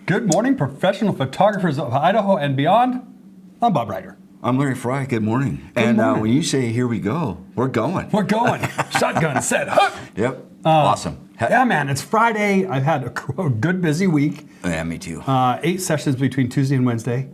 Good morning, professional photographers of Idaho and beyond. I'm Bob Ryder. I'm Larry Fry. Good morning. Good morning. When you say here we go, we're going. We're going. Shotgun set. Hook. Yep. Awesome. Yeah, man. It's Friday. I've had a good busy week. Yeah, me too. 8 sessions between Tuesday and Wednesday.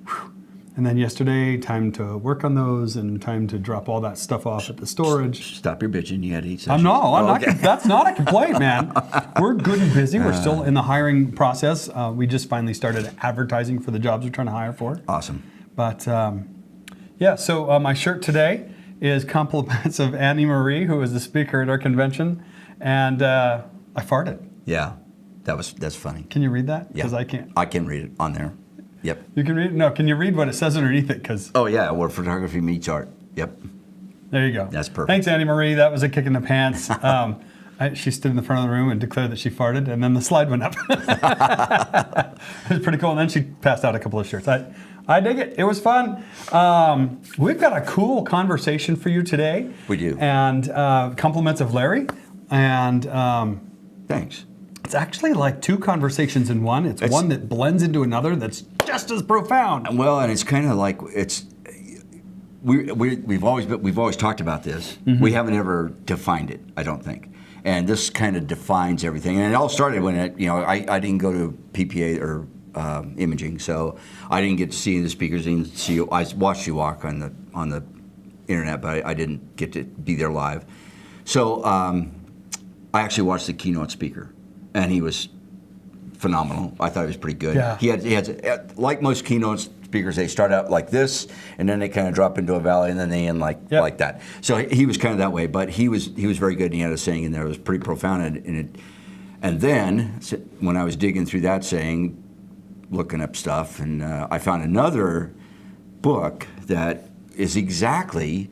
Whew. And then yesterday, time to work on those and time to drop all that stuff off at the storage. Stop your bitching. You had 8 sessions. I'm not. That's not a complaint, man. We're good and busy. We're still in the hiring process. We just finally started advertising for the jobs we're trying to hire for. Awesome. But yeah, so my shirt today is compliments of Annie Marie, who was the speaker at our convention, and I farted. Yeah, that's funny. Can you read that? Yeah, Because I can't. I can read it on there. Yep. You can read it? No, can you read what it says underneath it? Because Oh yeah, where photography meets art. Yep. there you go. That's perfect. Thanks, Annie Marie. That was a kick in the pants. She stood in the front of the room and declared that she farted, and then the slide went up. It was pretty cool. And then she passed out a couple of shirts. I dig it. It was fun. We've got a cool conversation for you today. We do. And compliments of Larry. And Thanks. it's actually like 2 conversations in one. It's one that blends into another that's just as profound. Well, and it's kind of like we've always talked about this. Mm-hmm. We haven't ever defined it, I don't think. And this kind of defines everything. And it all started when I didn't go to PPI or imaging, so I didn't get to see the speakers. I didn't see you. I watched you walk on the internet, but I didn't get to be there live. So I actually watched the keynote speaker, and he was phenomenal. I thought he was pretty good. Yeah. He had like most keynote speakers, they start out like this, and then they kind of drop into a valley, and then they end like that. So he was kind of that way, but he was very good, and he had a saying in there that was pretty profound. And then when I was digging through that saying, looking up stuff, and I found another book that is exactly,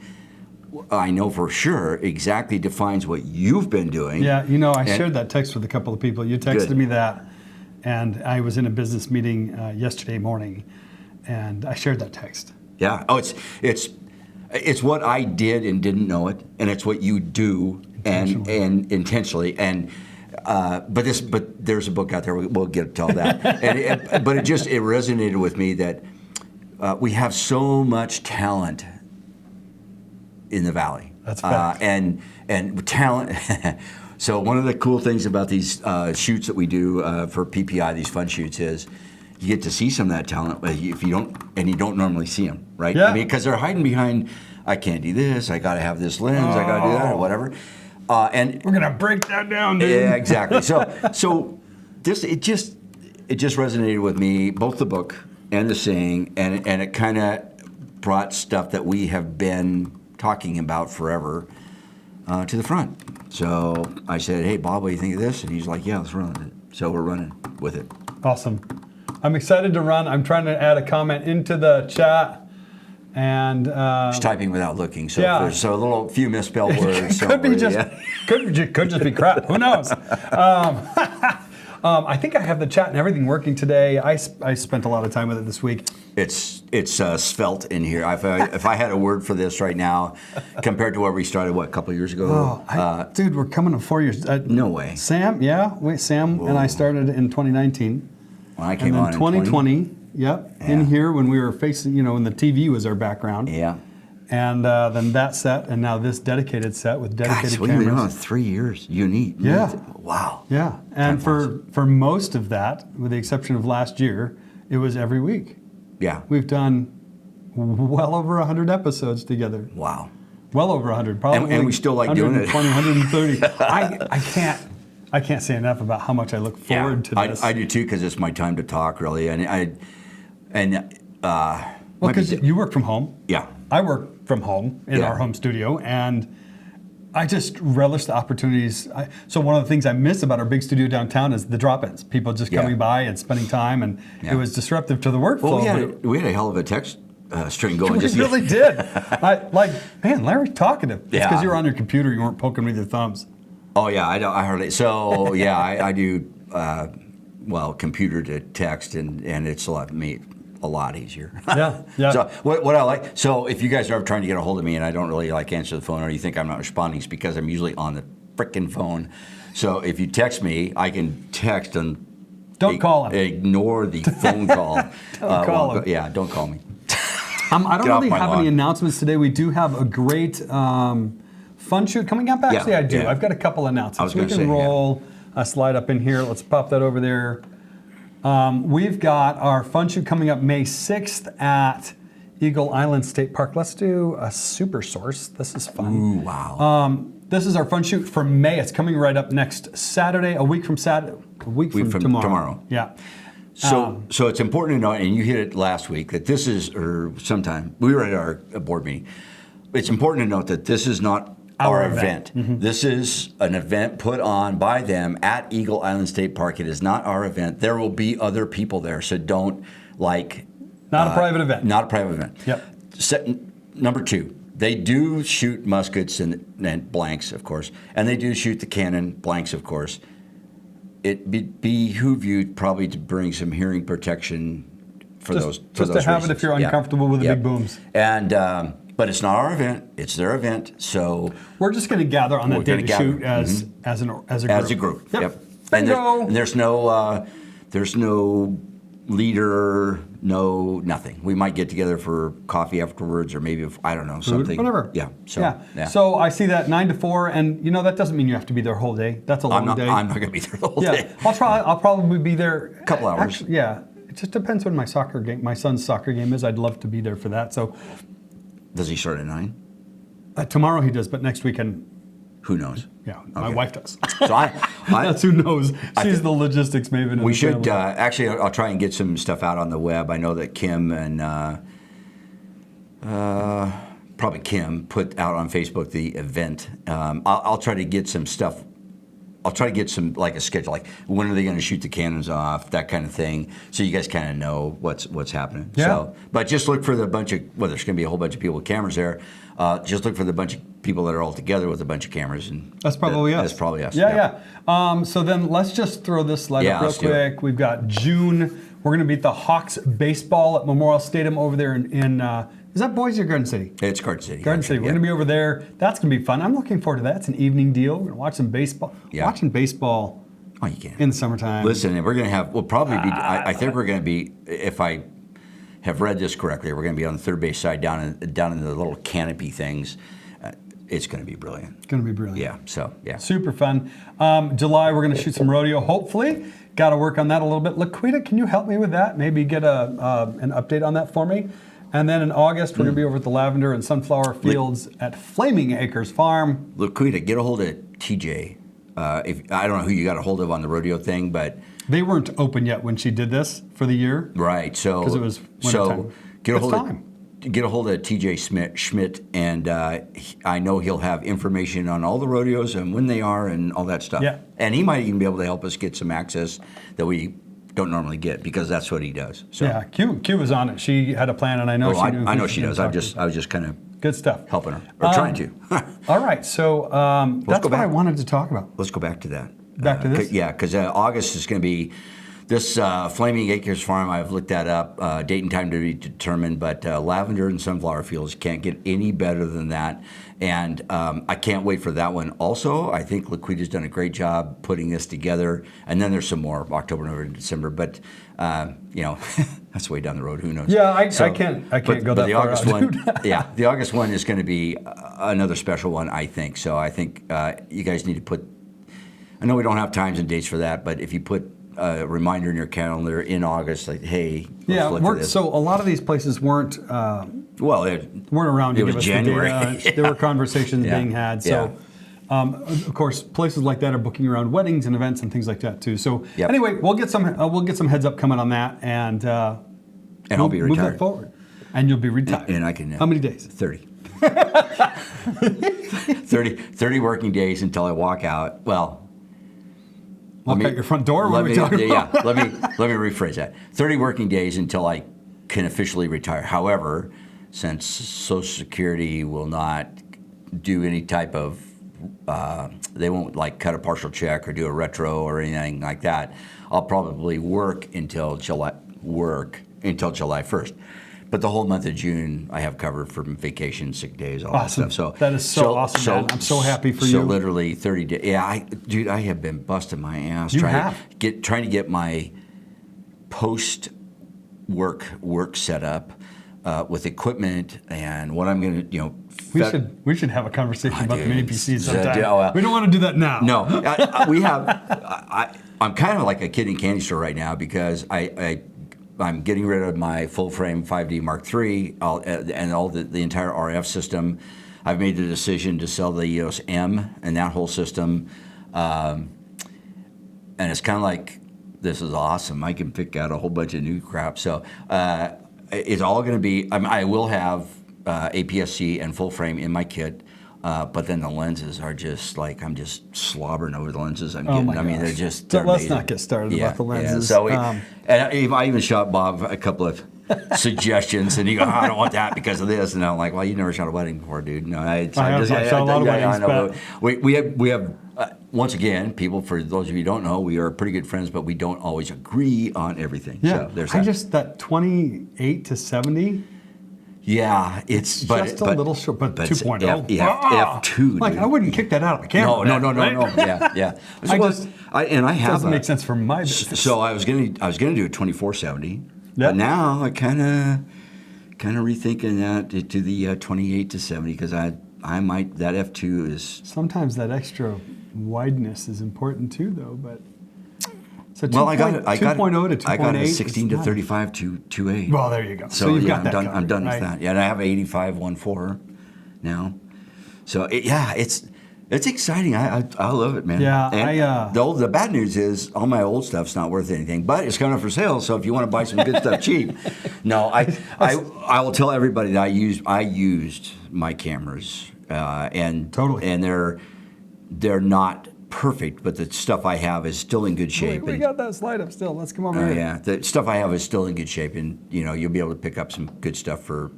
I know for sure, exactly defines what you've been doing. Yeah, I shared that text with a couple of people. You texted me that, and I was in a business meeting yesterday morning, and I shared that text. Yeah. Oh, it's what I did and didn't know it, and it's what you do and intentionally. And but there's a book out there. We'll get to all that. But it resonated with me that we have so much talent in the valley. That's fact. And talent. So one of the cool things about these shoots that we do for PPI, these fun shoots, is you get to see some of that talent if you don't normally see them, right? Yeah. I mean, because they're hiding behind, I can't do this, I got to have this lens, I got to do that, or whatever. And we're gonna break that down, dude. Yeah, exactly. So it just resonated with me, both the book and the saying, and it kind of brought stuff that we have been talking about forever to the front. So I said, "Hey, Bob, what do you think of this?" And he's like, "Yeah, let's run with it." So we're running with it. Awesome. I'm excited to run. I'm trying to add a comment into the chat. And Just typing without looking, so yeah. there's a few misspelled words. could just be crap. Who knows? I think I have the chat and everything working today. I spent a lot of time with it this week. It's svelte in here. If I had a word for this right now, compared to where we started, a couple of years ago? Dude, we're coming to 4 years. No way. Sam and I started in 2019. When I came and then on in 2020. Yep, Yeah. in here when we were facing, when the TV was our background. Yeah. And then that set, and now this dedicated set with dedicated Gosh, cameras. We've been on 3 years. Unique. Yeah. Wow. Yeah, and for most of that, with the exception of last year, it was every week. Yeah. We've done well over 100 episodes together. Wow. Well over 100, probably. And we still like doing it. 130. I can't say enough about how much I look forward to this. I do too, because it's my time to talk, really. Well, because you work from home. Yeah. I work from home in our home studio, and I just relish the opportunities. So one of the things I miss about our big studio downtown is the drop-ins. People just coming by and spending time, and it was disruptive to the workflow. Well, we had a hell of a text string going. We really did. Man, Larry's talkative. It's because you were on your computer, you weren't poking with your thumbs. Oh yeah, I hardly. So yeah, I do. Computer to text, and it's a lot easier. Yeah. So what I like. So if you guys are ever trying to get a hold of me and I don't really answer the phone, or you think I'm not responding, it's because I'm usually on the frickin' phone. So if you text me, I can text and don't call him. Ignore the phone call. Don't call him. Yeah, don't call me. I don't really have any announcements today. We do have a great fun shoot coming up. Actually, I do. Yeah. I've got a couple announcements. We can roll a slide up in here. Let's pop that over there. We've got our fun shoot coming up May 6th at Eagle Island State Park. Let's do a super source. This is fun. Ooh, wow. This is our fun shoot for May. It's coming right up next Saturday, a week from tomorrow. Yeah. So it's important to know, and you hit it last week, that this is, or sometime, we were at our board meeting. It's important to note that this is not our event. Mm-hmm. This is an event put on by them at Eagle Island State Park. It is not our event. There will be other people there, so don't Not a private event. Not a private event. Yep. Number two, they do shoot muskets and blanks, of course, and they do shoot the cannon blanks, of course. It behoove you probably to bring some hearing protection for those to have reasons. it if you're uncomfortable with the big booms. And but it's not our event; it's their event. So we're just going to gather on that day to shoot as a group. As a group. Yep. And there's no leader, no nothing. We might get together for coffee afterwards, or maybe I don't know, something. Whatever. Yeah. So I see that 9 to 4, and that doesn't mean you have to be there whole day. That's a long day. I'm not going to be there the whole day. I'll probably be there a couple hours. Actually, it just depends when my son's soccer game is. I'd love to be there for that. So. Does he start at 9? Tomorrow he does, but next weekend. Who knows? Yeah, my wife does. So that's who knows. She's the logistics maven. We should actually. I'll try and get some stuff out on the web. I know that Kim and probably Kim put out on Facebook the event. I'll try to get some stuff. I'll try to get some a schedule, like when are they going to shoot the cannons off, that kind of thing, so you guys kind of know what's happening. Yeah. So, but just look for there's going to be a whole bunch of people with cameras there. Just look for the bunch of people that are all together with a bunch of cameras, and that's probably us. That's probably us. Yeah. So then let's just throw this slide up real quick. We've got June. We're going to be at the Hawks baseball at Memorial Stadium over there in is that Boise or Garden City? It's Garden City. Garden City. We're going to be over there. That's going to be fun. I'm looking forward to that. It's an evening deal. We're going to watch some baseball. Yeah. Watching baseball. Oh, you can. In the summertime. Listen, we're going to have. We'll probably be. I think we're going to be. If I have read this correctly, we're going to be on the third base side, down in the little canopy things. It's going to be brilliant. It's going to be brilliant. Yeah. So yeah. Super fun. July, we're going to shoot some rodeo. Hopefully, got to work on that a little bit. Laquita, can you help me with that? Maybe get an update on that for me. And then in August, we're going to be over at the Lavender and Sunflower Fields at Flaming Acres Farm. Laquita, get a hold of TJ. If I don't know who you got a hold of on the rodeo thing, but they weren't open yet when she did this for the year. Right. So because it was wintertime. Get a hold of TJ Schmidt, and I know he'll have information on all the rodeos and when they are and all that stuff. Yeah. And he might even be able to help us get some access that we don't normally get, because that's what he does. So. Yeah, Q was on it. She had a plan, and I know she knew. I know she does. I was just kind of good stuff helping her, or trying to. All right, so that's what I wanted to talk about. Let's go back to that. back to this? Yeah, because August is going to be this Flaming Acres Farm. I've looked that up. Date and time to be determined, but lavender and sunflower fields can't get any better than that. And I can't wait for that one. Also, I think Laquita's done a great job putting this together. And then there's some more October, November, December. But that's way down the road. Who knows? Yeah, I can't go that the far August out, one, dude. yeah, the August one is going to be another special one, I think. So I think you guys need to put. I know we don't have times and dates for that, but if you put a reminder in your calendar in August, like, hey, let's look for this. So a lot of these places weren't weren't around to it give was us January. the data. There were conversations being had. So, of course, places like that are booking around weddings and events and things like that too. So anyway, we'll get some heads up coming on that, and I'll be move retired. that forward, and you'll be retired. And I can. How many days? 30. 30 working days until I walk out. Well. Walk out your front door? What are we talking about? Let me rephrase that. 30 working days until I can officially retire. However, since Social Security will not do any type of, they won't like cut a partial check or do a retro or anything like that, I'll probably work until July 1st. But the whole month of June, I have covered for vacation, sick days, all Awesome. that stuff. So that is so awesome, man. I'm so happy for you. So literally 30 days. Yeah, I have been busting my ass trying to get my post work set up with equipment and what I'm going to, we should have a conversation about the mini PCs sometime. well, we don't want to do that now. No, we have. I'm kind of like a kid in candy store right now because I'm getting rid of my full frame 5D Mark III and all the entire RF system. I've made the decision to sell the EOS M and that whole system. And it's kind of like, this is awesome. I can pick out a whole bunch of new crap. So it's all going to be, I will have APS-C and full frame in my kit. But then the lenses are just like, I'm just slobbering over the lenses I'm getting. I mean, they're just, they're let's amazing. not get started about the lenses. Yeah. So and I even shot Bob a couple of suggestions, and he goes, I don't want that because of this. And I'm like, well, you never shot a wedding before, dude. No, I shot a lot of weddings. But we have once again, people, for those of you who don't know, we are pretty good friends, but we don't always agree on everything. Yeah, so there's that 28 to 70. Yeah, it's just a little short, but 2.0. F2. Like, I wouldn't kick that out of the camera. No. Yeah. I have doesn't make sense for my business. So I was gonna do a 2470, but now I kind of rethinking that to the 28 to 70 because I might, that F2 is. Sometimes that extra wideness is important too, though. But so 2.0 to 2.8. I got a 16 to 35 to 2.8. Well, there you go. So you've got that I'm done right? with that. Yeah, and I have 85 1.4 now. So it's exciting. I love it, man. Yeah, and the bad news is all my old stuff's not worth anything, but it's coming up for sale. So if you want to buy some good stuff cheap, no, I will tell everybody that I used my cameras and totally, and they're not perfect, but the stuff I have is still in good shape. We got that slide up still. Let's come over here. Yeah, the stuff I have is still in good shape, and you'll be able to pick up some good stuff for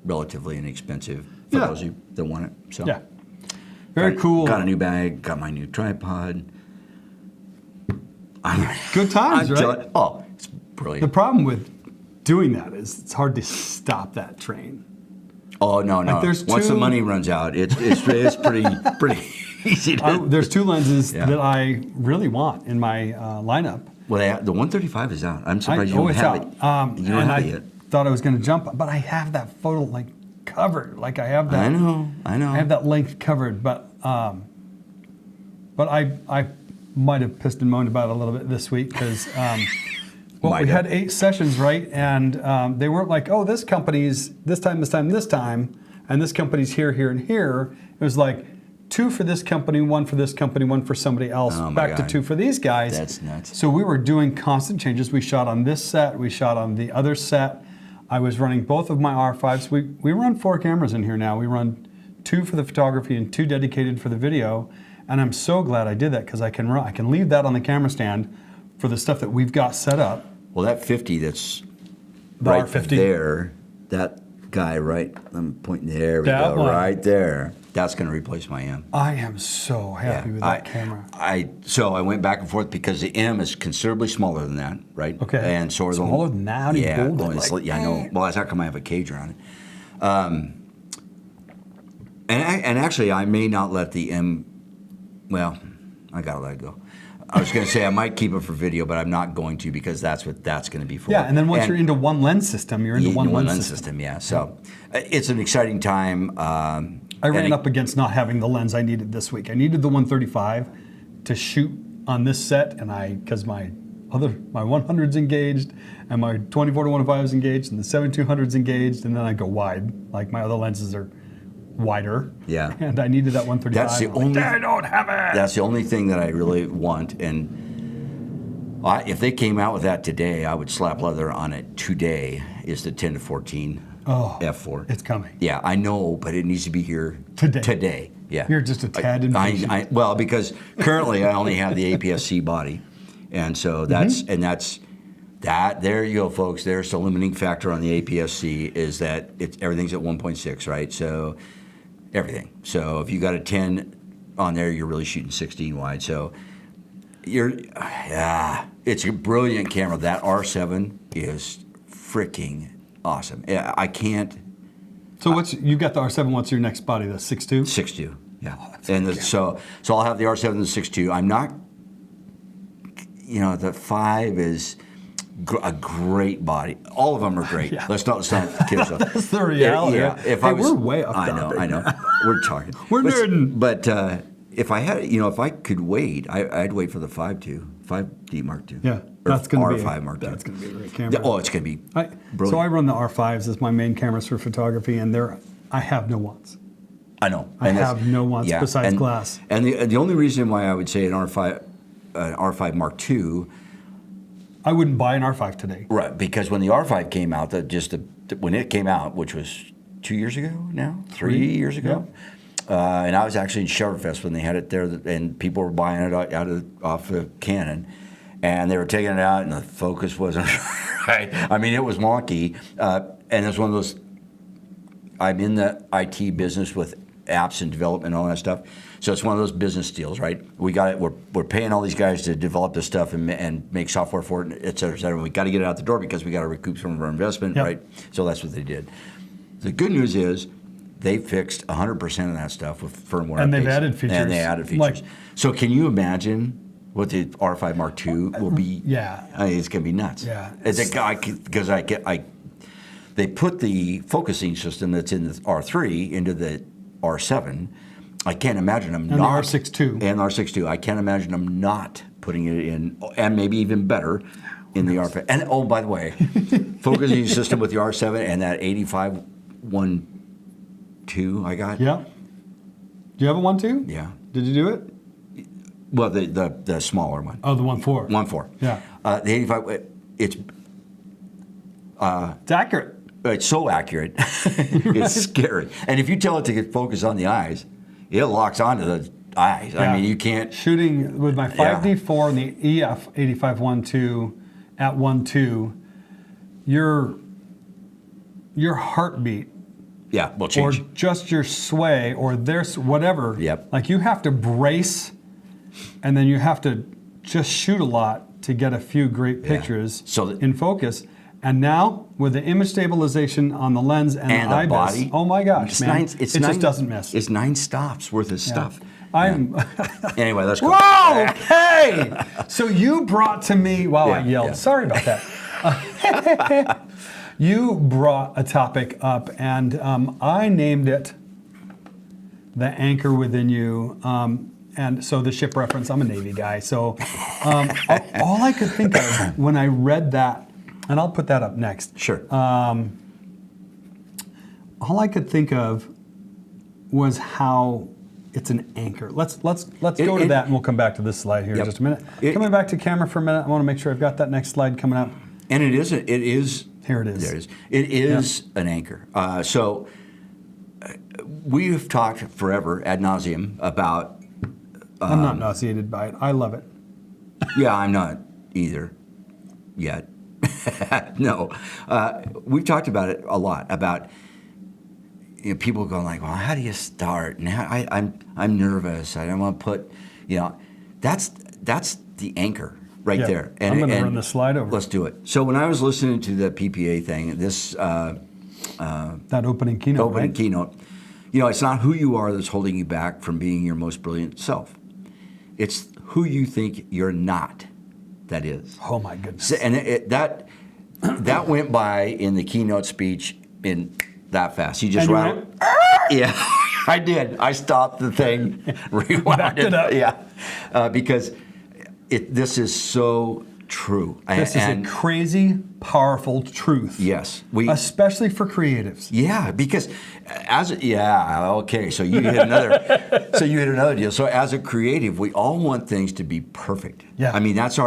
relatively inexpensive for those of you that want it. So yeah, very cool. Got a new bag. Got my new tripod. Good times, right? Oh, it's brilliant. The problem with doing that is it's hard to stop that train. Oh no! Like Once the money runs out, it's pretty easy. There's two lenses that I really want in my lineup. Well, the 135 is out. I'm surprised you don't have it. You don't have it yet. Thought I was going to jump, but I have that photo length covered. Like I have that. I know. I have that length covered, but I might have pissed and moaned about it a little bit this week because. We had 8 sessions, right? And they weren't like, oh, this company's this time, and this company's here, and here. It was like 2 for this company, 1 for this company, 1 for somebody else, back to 2 for these guys. That's nuts. So we were doing constant changes. We shot on this set, we shot on the other set. I was running both of my R5s. We run 4 cameras in here now. We run 2 for the photography and 2 dedicated for the video. And I'm so glad I did that because I can leave that on the camera stand for the stuff that we've got set up. Well, that 50 that's the right R50. there, that guy right, I'm pointing there, we that go, one. right there. That's going to replace my M. I am so happy with that camera. So I went back and forth because the M is considerably smaller than that, right? Okay. And so smaller than that. How do you hold it? Like, I know. Well, that's how come I have a cage around it. And actually, I may not let the M. Well, I gotta let it go. I was going to say I might keep it for video, but I'm not going to because that's what that's going to be for. Yeah, and then once you're into one lens system, you're into one lens system. Yeah, so it's an exciting time. I ran up against not having the lens I needed this week. I needed the 135 to shoot on this set, and because my 100's engaged, and my 24-105 is engaged, and the 7200's engaged, and then I go wide. Like my other lenses are wider. Yeah. And I needed that 135. That's the only. I don't have it. That's the only thing that I really want, and if they came out with that today, I would slap leather on it today. Is the 10-14 f4? It's coming. Yeah, I know, but it needs to be here today. Today. Yeah. You're just a tad impatient. Well, because currently I only have the APS-C body, and so that's that. There you go, folks. There's the limiting factor on the APS-C is that everything's at 1.6, right? So. Everything. So if you got a 10 on there, you're really shooting 16 wide. So it's a brilliant camera. That R7 is freaking awesome. I can't. So you got the R7? What's your next body? The 6.2? 6.2. Yeah. So I'll have the R7 and the 6.2. I'm not. The 5 is. A great body. All of them are great. Yeah. Let's not kid ourselves. That's the reality. Yeah. We're way off topic. I know. We're talking. We're nerding. But if I had, if I could wait, I'd wait for the 5D Mark II. Yeah, that's going to be R5 Mark II. That's going to be a great camera. Oh, it's going to be brilliant. So I run the R5s as my main cameras for photography, and I have no wants. I know. I have no wants besides glass. And the only reason why I would say an R5 Mark II. I wouldn't buy an R5 today. Right, because when the R5 came out, when it came out, which was 2 years ago now, 3 years ago, and I was actually in Showerfest when they had it there, and people were buying it off the Canon, and they were taking it out, and the focus wasn't right. I mean, it was wonky, and it's one of those. I'm in the IT business with apps and development and all that stuff. So it's one of those business deals, right? We got it. We're paying all these guys to develop this stuff and make software for it, et cetera, et cetera. We got to get it out the door because we got to recoup some of our investment, right? So that's what they did. The good news is they fixed 100% of that stuff with firmware and updates. they've added features. And they added features. So can you imagine what the R5 Mark II will be? Yeah. It's going to be nuts. Yeah. Because they put the focusing system that's in the R3 into the R7. I can't imagine them and not. The R6 II. And R6 II. I can't imagine them not putting it in, and maybe even better, in the R5. And oh, by the way, focusing system with the R7 and that 85-1.2 I got. Yeah. Do you have a 1.2? Yeah. Did you do it? Well, the smaller one. Oh, the 1.4. 1.4. Yeah. The 85. It's accurate. It's so accurate. It's scary. And if you tell it to get focused on the eyes, it locks onto the eyes. Yeah. I mean, you can't. Shooting with my 5D4 and the EF 85-1.2 at 1.2, your heartbeat. Yeah, will change. Or just your sway or whatever. Yep. Like you have to brace, and then you have to just shoot a lot to get a few great pictures in focus. And now, with the image stabilization on the lens and the IBIS, body, oh my gosh, man, it just doesn't miss. It's 9 stops worth of stuff. Anyway, let's go. Whoa, okay. So you brought to me, I yelled. Yeah. Sorry about that. You brought a topic up, and I named it The Anchor Within You. And so the ship reference, I'm a Navy guy. So all I could think of when I read that, and I'll put that up next. Sure. All I could think of was how it's an anchor. Let's go to that, and we'll come back to this slide here in just a minute. Coming back to camera for a minute, I want to make sure I've got that next slide coming up. And it is. Here it is. There it is. It is an anchor. So we've talked forever ad nauseum about. I'm not nauseated by it. I love it. Yeah, I'm not either yet. No. We've talked about it a lot, about people go like, well, how do you start? And I'm nervous. I don't want to put, that's the anchor right there. And I'm going to run the slide over. Let's do it. So when I was listening to the PPA thing, that opening keynote, keynote, it's not who you are that's holding you back from being your most brilliant self. It's who you think you're not. That is. Oh my goodness. And that went by in the keynote speech in that fast. You just rattled. Yeah, I did. I stopped the thing, rewound Backed it up. Yeah, because this is so true. This is a crazy, powerful truth. Yes, especially for creatives. Yeah, because okay. So you hit another deal. So as a creative, we all want things to be perfect. Yeah. I mean, that's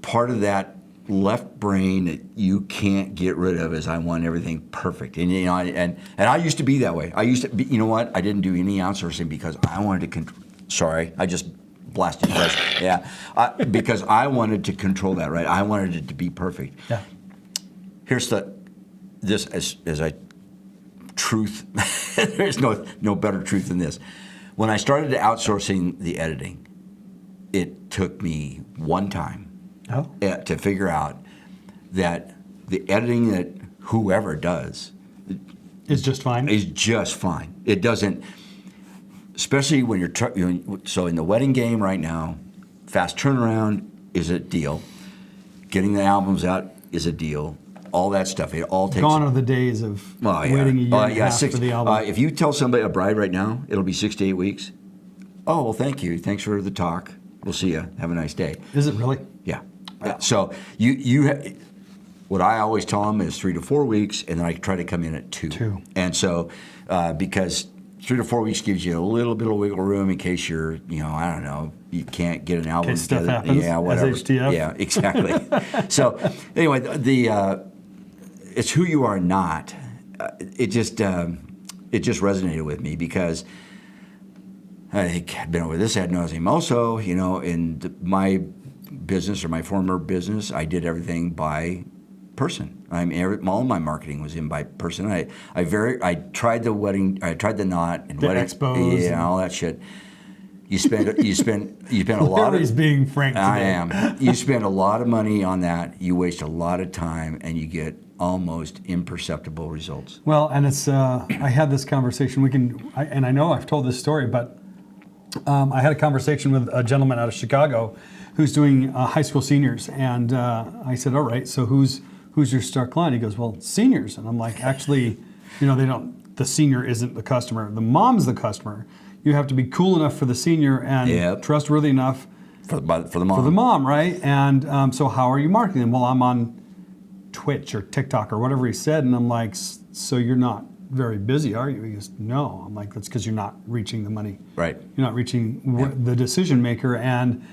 part of that left brain that you can't get rid of. Is I want everything perfect, and and I used to be that way. I used to be. You know what? I didn't do any outsourcing because I wanted to control. Sorry, I just blasted fresh. Yeah, because I wanted to control that. Right, I wanted it to be perfect. Yeah. Here's this as I truth. There's no better truth than this. When I started outsourcing the editing, it took me one time to figure out that the editing that whoever does is just fine. It doesn't, especially when so in the wedding game right now, fast turnaround is a deal. Getting the albums out is a deal. All that stuff. It all takes. Gone are the days of waiting a year and a half for the album. If you tell somebody, a bride right now, it'll be 6 to 8 weeks. Oh, well, thank you. Thanks for the talk. We'll see you. Have a nice day. Is it really? Yeah. Wow. So what I always tell them is 3 to 4 weeks, and then I try to come in at 2. And so because 3 to 4 weeks gives you a little bit of wiggle room in case you're, I don't know, you can't get an album together. Stuff happens. Yeah, whatever. SHTF. Yeah, exactly. So anyway, it's who you are not. It just resonated with me because I think I've been over this ad nauseum. Also, in my business or my former business, I did everything by person. All my marketing was in by person. I tried the wedding. I tried the knot and the wedding expos. Yeah, all that shit. You spend a lot of. He's being frank today. I am. You spend a lot of money on that. You waste a lot of time, and you get almost imperceptible results. Well, and it's. I had this conversation. And I know I've told this story, but I had a conversation with a gentleman out of Chicago who's doing high school seniors, and I said, "All right, so who's your star client?" He goes, "Well, seniors." And I'm like, "Actually, they don't. The senior isn't the customer. The mom's the customer. You have to be cool enough for the senior and trustworthy enough for the mom. For the mom, right? And so how are you marketing them? Well, I'm on Twitch or TikTok or whatever he said, and I'm like, so you're not very busy, are you? He goes, no. I'm like, that's because you're not reaching the money. Right. You're not reaching the decision maker, and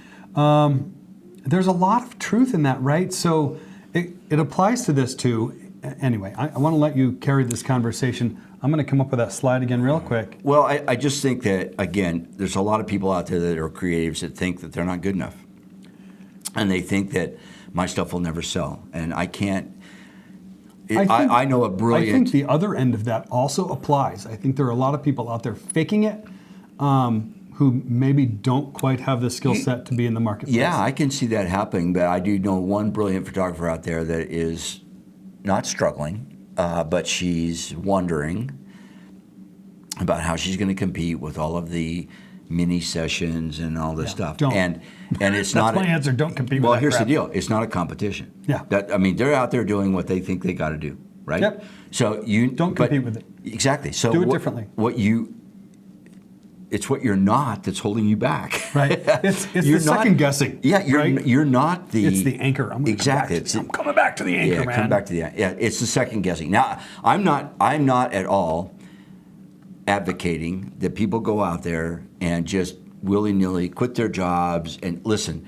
there's a lot of truth in that, right? So it applies to this too. Anyway, I want to let you carry this conversation. I'm going to come up with that slide again real quick. Well, I just think that, again, there's a lot of people out there that are creatives that think that they're not good enough. And they think that my stuff will never sell. And I can't. I know a brilliant. I think the other end of that also applies. I think there are a lot of people out there faking it who maybe don't quite have the skill set to be in the marketplace. Yeah, I can see that happening. But I do know one brilliant photographer out there that is not struggling. But she's wondering about how she's going to compete with all of the mini sessions and all this stuff. Don't. And it's not. That's my answer. Don't compete. Well, with that here's crap. the deal. It's not a competition. Yeah. They're out there doing what they think they got to do, right? Yep. So you don't compete with it. Exactly. So do it differently. It's what you're not that's holding you back. Right. It's the second guessing. Yeah. You're not the. It's the anchor. I'm coming back to the anchor, man. Come back to the anchor. Yeah. It's the second guessing. Now, I'm not at all advocating that people go out there and just willy-nilly quit their jobs. And listen,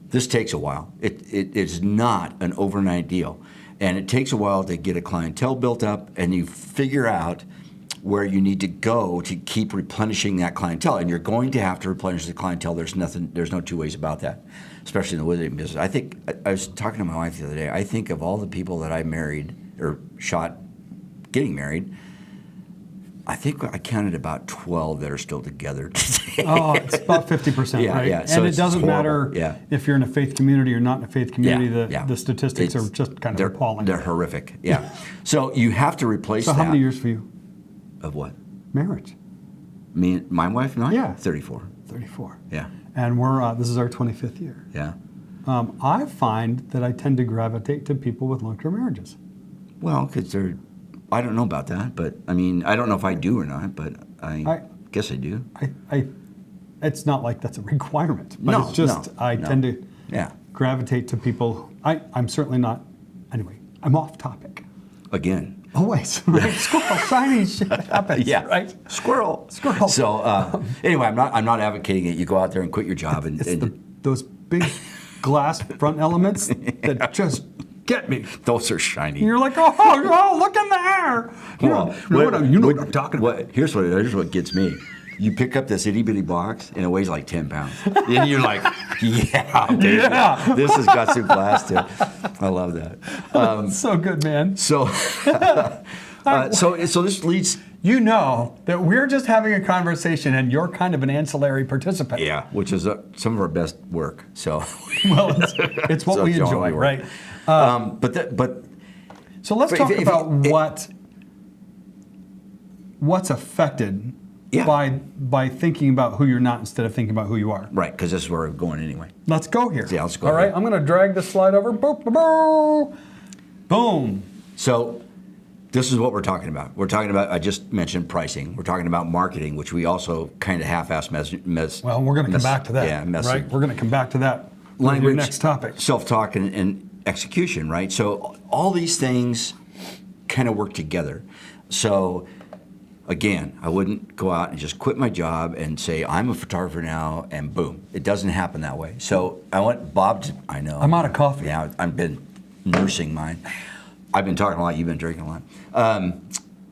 this takes a while. It's not an overnight deal, and it takes a while to get a clientele built up, and you figure out where you need to go to keep replenishing that clientele. And you're going to have to replenish the clientele. There's no two ways about that, especially in the wedding business. I think, I was talking to my wife the other day, I think of all the people that I married or shot getting married, I think I counted about 12 that are still together today. Oh, it's about 50%, Yeah, right? yeah. So And it it's doesn't horrible. matter Yeah. if you're in a faith community or not in a faith community. The statistics It's- are just kind of they're, appalling. They're horrific. Yeah. So you have to replace So that. how many years for you? Of what? Marriage. Me and my wife and I? Yeah. 34. 34. Yeah. And we're this is our 25th year. Yeah. I find that I tend to gravitate to people with long-term marriages. Well, because they're, I don't know about that, but I mean, I don't know if I do or not, but I guess I do. It's not like that's a requirement, but No, it's just I tend to Yeah. gravitate to people. I'm certainly not. Anyway, I'm off topic. Again. Always, right? Squirrel, shiny shit happens. Yeah. Right. Squirrel. Squirrel. So anyway, I'm not advocating it. You go out there and quit your job and, Those big glass front elements that just get me. those are shiny. You're like, oh, look in there. You know what I'm talking about. Here's what gets me. You pick up this itty bitty box and it weighs like 10 pounds. And you're like, yeah, dude, Yeah. this has got some class to it. I love that. So good, man. So this leads. You know that we're just having a conversation and you're kind of an ancillary participant. Yeah, which is some of our best work. So Well, it's what So we it's all enjoy, we work. right? but So let's But talk if- about what's affected Yeah. by thinking about who you're not instead of thinking about who you are. right, because this is where we're going anyway. Let's go here. Yeah, let's go All right, here. I'm going to drag this slide over. Boop, boop, boop. Boom. So this is what we're talking about. We're talking about, I just mentioned pricing. We're talking about marketing, which we also kind of half-assed Well, we're going to come back to that. Yeah, right? We're going to come back to that. with language, your next topic. self-talk, and execution, right? So all these things kind of work together. So again, I wouldn't go out and just quit my job and say, I'm a photographer now, and boom. It doesn't happen that way. So I want Bob to, I know. I'm out of coffee. Yeah, I've been nursing mine. I've been talking a lot, you've been drinking a lot.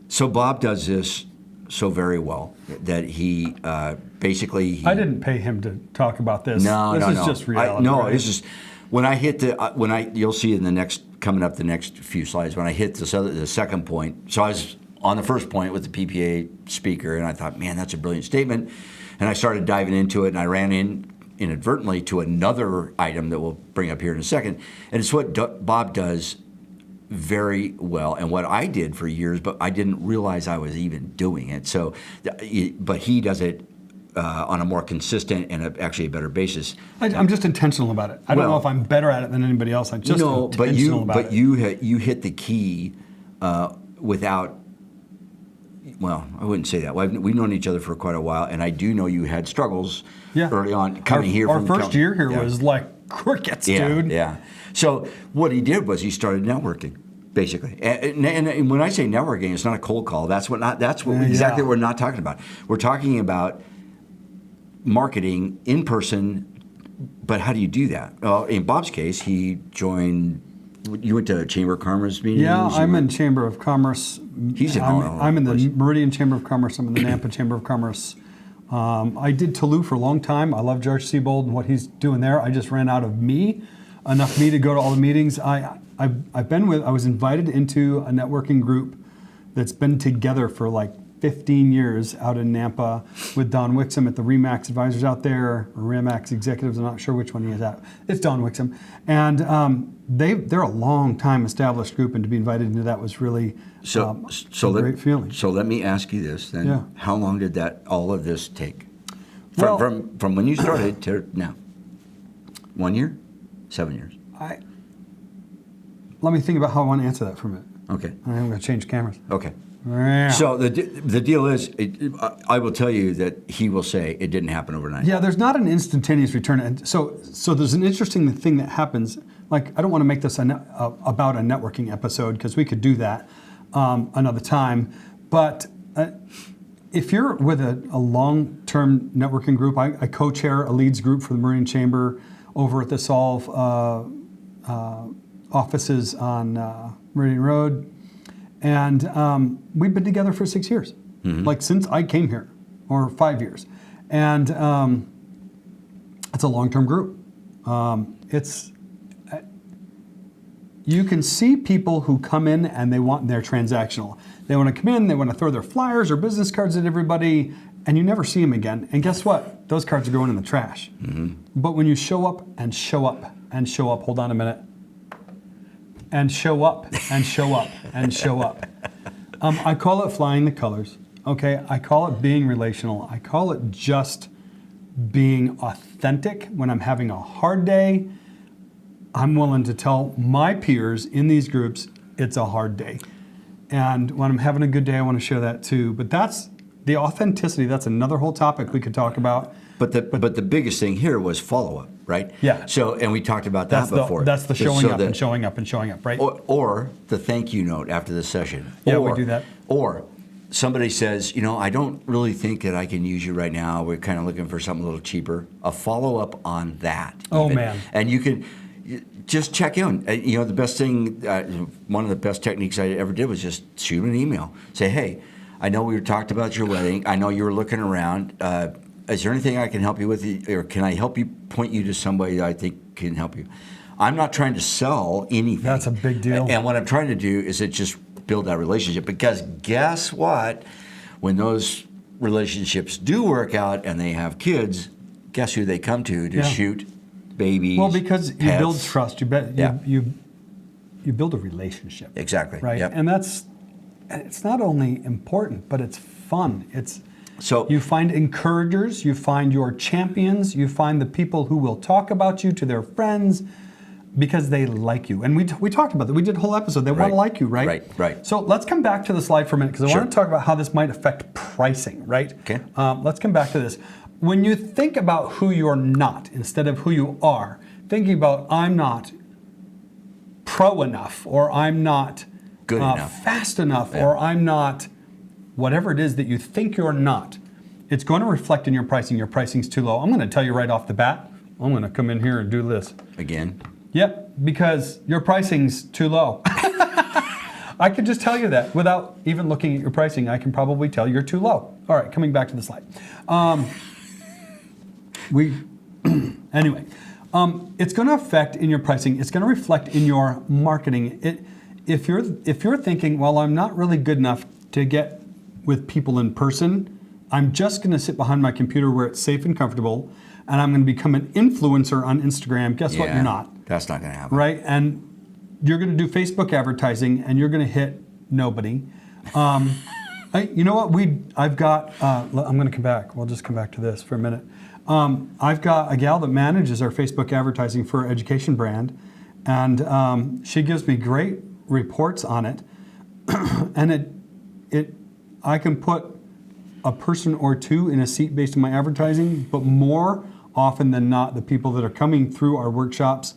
So Bob does this so very well that he basically... I didn't pay him to talk about this. No, this no, is no. just reality. No, right? this is when I hit the you'll see in the next coming up the next few slides when I hit the second point. So I was on the first point with the PPA speaker, and I thought, man, that's a brilliant statement, and I started diving into it, and I ran inadvertently to another item that we'll bring up here in a second, and it's what Bob does very well, and what I did for years, but I didn't realize I was even doing it. So, but he does it on a more consistent and actually a better basis. I'm just intentional about it. I don't Well, know if I'm better at it than anybody else. I'm just intentional about it. you hit the key without. Well, I wouldn't say that. We've known each other for quite a while, and I do know you had struggles early on coming here. Our from first year here yeah. was like crickets, Yeah, dude. yeah. So what he did was he started networking, basically. And when I say networking, it's not a cold call. That's exactly what we're not talking about. We're talking about marketing in person. But how do you do that? Well, in Bob's case, he joined. You went to Chamber of Commerce meetings? Yeah, I'm in Chamber of Commerce. He's in I'm in the Meridian Chamber of Commerce. I'm in the Nampa Chamber of Commerce. I did Toulouse for a long time. I love George Siebold and what he's doing there. I just ran out of enough me to go to all the meetings. I was invited into a networking group that's been together for like 15 years out in Nampa with Don Wixom at the Remax Advisors out there, or Remax Executives. I'm not sure which one he is at. It's Don Wixom. And they're a long time established group, and to be invited into that was really a great feeling. So let me ask you this then. Yeah. How long did all of this take? Well- From when you started to now? 1 year? 7 years? Let me think about how I want to answer that for a minute. Okay. I'm going to change cameras. Okay. Yeah. So the deal is, I will tell you that he will say it didn't happen overnight. Yeah, there's not an instantaneous return. And so there's an interesting thing that happens. Like, I don't want to make this about a networking episode, because we could do that another time. But if you're with a long-term networking group, I co-chair a leads group for the Meridian Chamber over at the Solve offices on Meridian Road. And we've been together for 6 years, like since I came here, or 5 years. And it's a long-term group. you can see people who come in and they're transactional. They want to come in, they want to throw their flyers or business cards at everybody, and you never see them again. And guess what? Those cards are going in the trash. But when you show up and show up and show up, hold on a minute, and show up and show up and show up. I call it flying the colors, okay? I call it being relational. I call it just being authentic. When I'm having a hard day, I'm willing to tell my peers in these groups it's a hard day. And when I'm having a good day, I want to share that too. But that's the authenticity. That's another whole topic we could talk about. But the biggest thing here was follow-up, right? Yeah. So, and we talked about that before. That's the showing up and showing up and showing up, right? Or the thank you note after the session. Yeah, we do that. Or somebody says, I don't really think that I can use you right now. We're kind of looking for something a little cheaper. A follow-up on that. Oh, even. man. And you can just check in. The best thing, one of the best techniques I ever did was just shoot an email. Say, hey, I know we talked about your wedding. I know you were looking around. Is there anything I can help you with? Or can I help you point you to somebody that I think can help you? I'm not trying to sell anything. That's a big deal. And what I'm trying to do is just build that relationship. Because guess what? When those relationships do work out and they have kids, guess who they come to shoot babies? Well, because you pets. build trust. You build a relationship. Exactly. Right? Yep. And it's not only important, but it's fun. So you find encouragers, you find your champions, you find the people who will talk about you to their friends because they like you. And we talked about that. We did a whole episode. They want to like you, right? Right. So let's come back to the slide for a minute because I want to talk about how this might affect pricing, right? Okay. Let's come back to this. When you think about who you're not instead of who you are, thinking about I'm not pro enough, or I'm not good enough, fast enough, or I'm not whatever it is that you think you're not, it's going to reflect in your pricing. Your pricing's too low. I'm going to tell you right off the bat, I'm going to come in here and do this. Again? Yep, because your pricing's too low. I can just tell you that without even looking at your pricing. I can probably tell you're too low. All right, coming back to the slide. Anyway, it's going to affect in your pricing. It's going to reflect in your marketing. If you're thinking, well, I'm not really good enough to get with people in person, I'm just going to sit behind my computer where it's safe and comfortable, and I'm going to become an influencer on Instagram. Guess what? You're not. That's not going to happen. Right? And you're going to do Facebook advertising, and you're going to hit nobody. You know what? I'm going to come back. We'll just come back to this for a minute. I've got a gal that manages our Facebook advertising for our education brand, and she gives me great reports on it. And I can put a person or two in a seat based on my advertising, but more often than not, the people that are coming through our workshops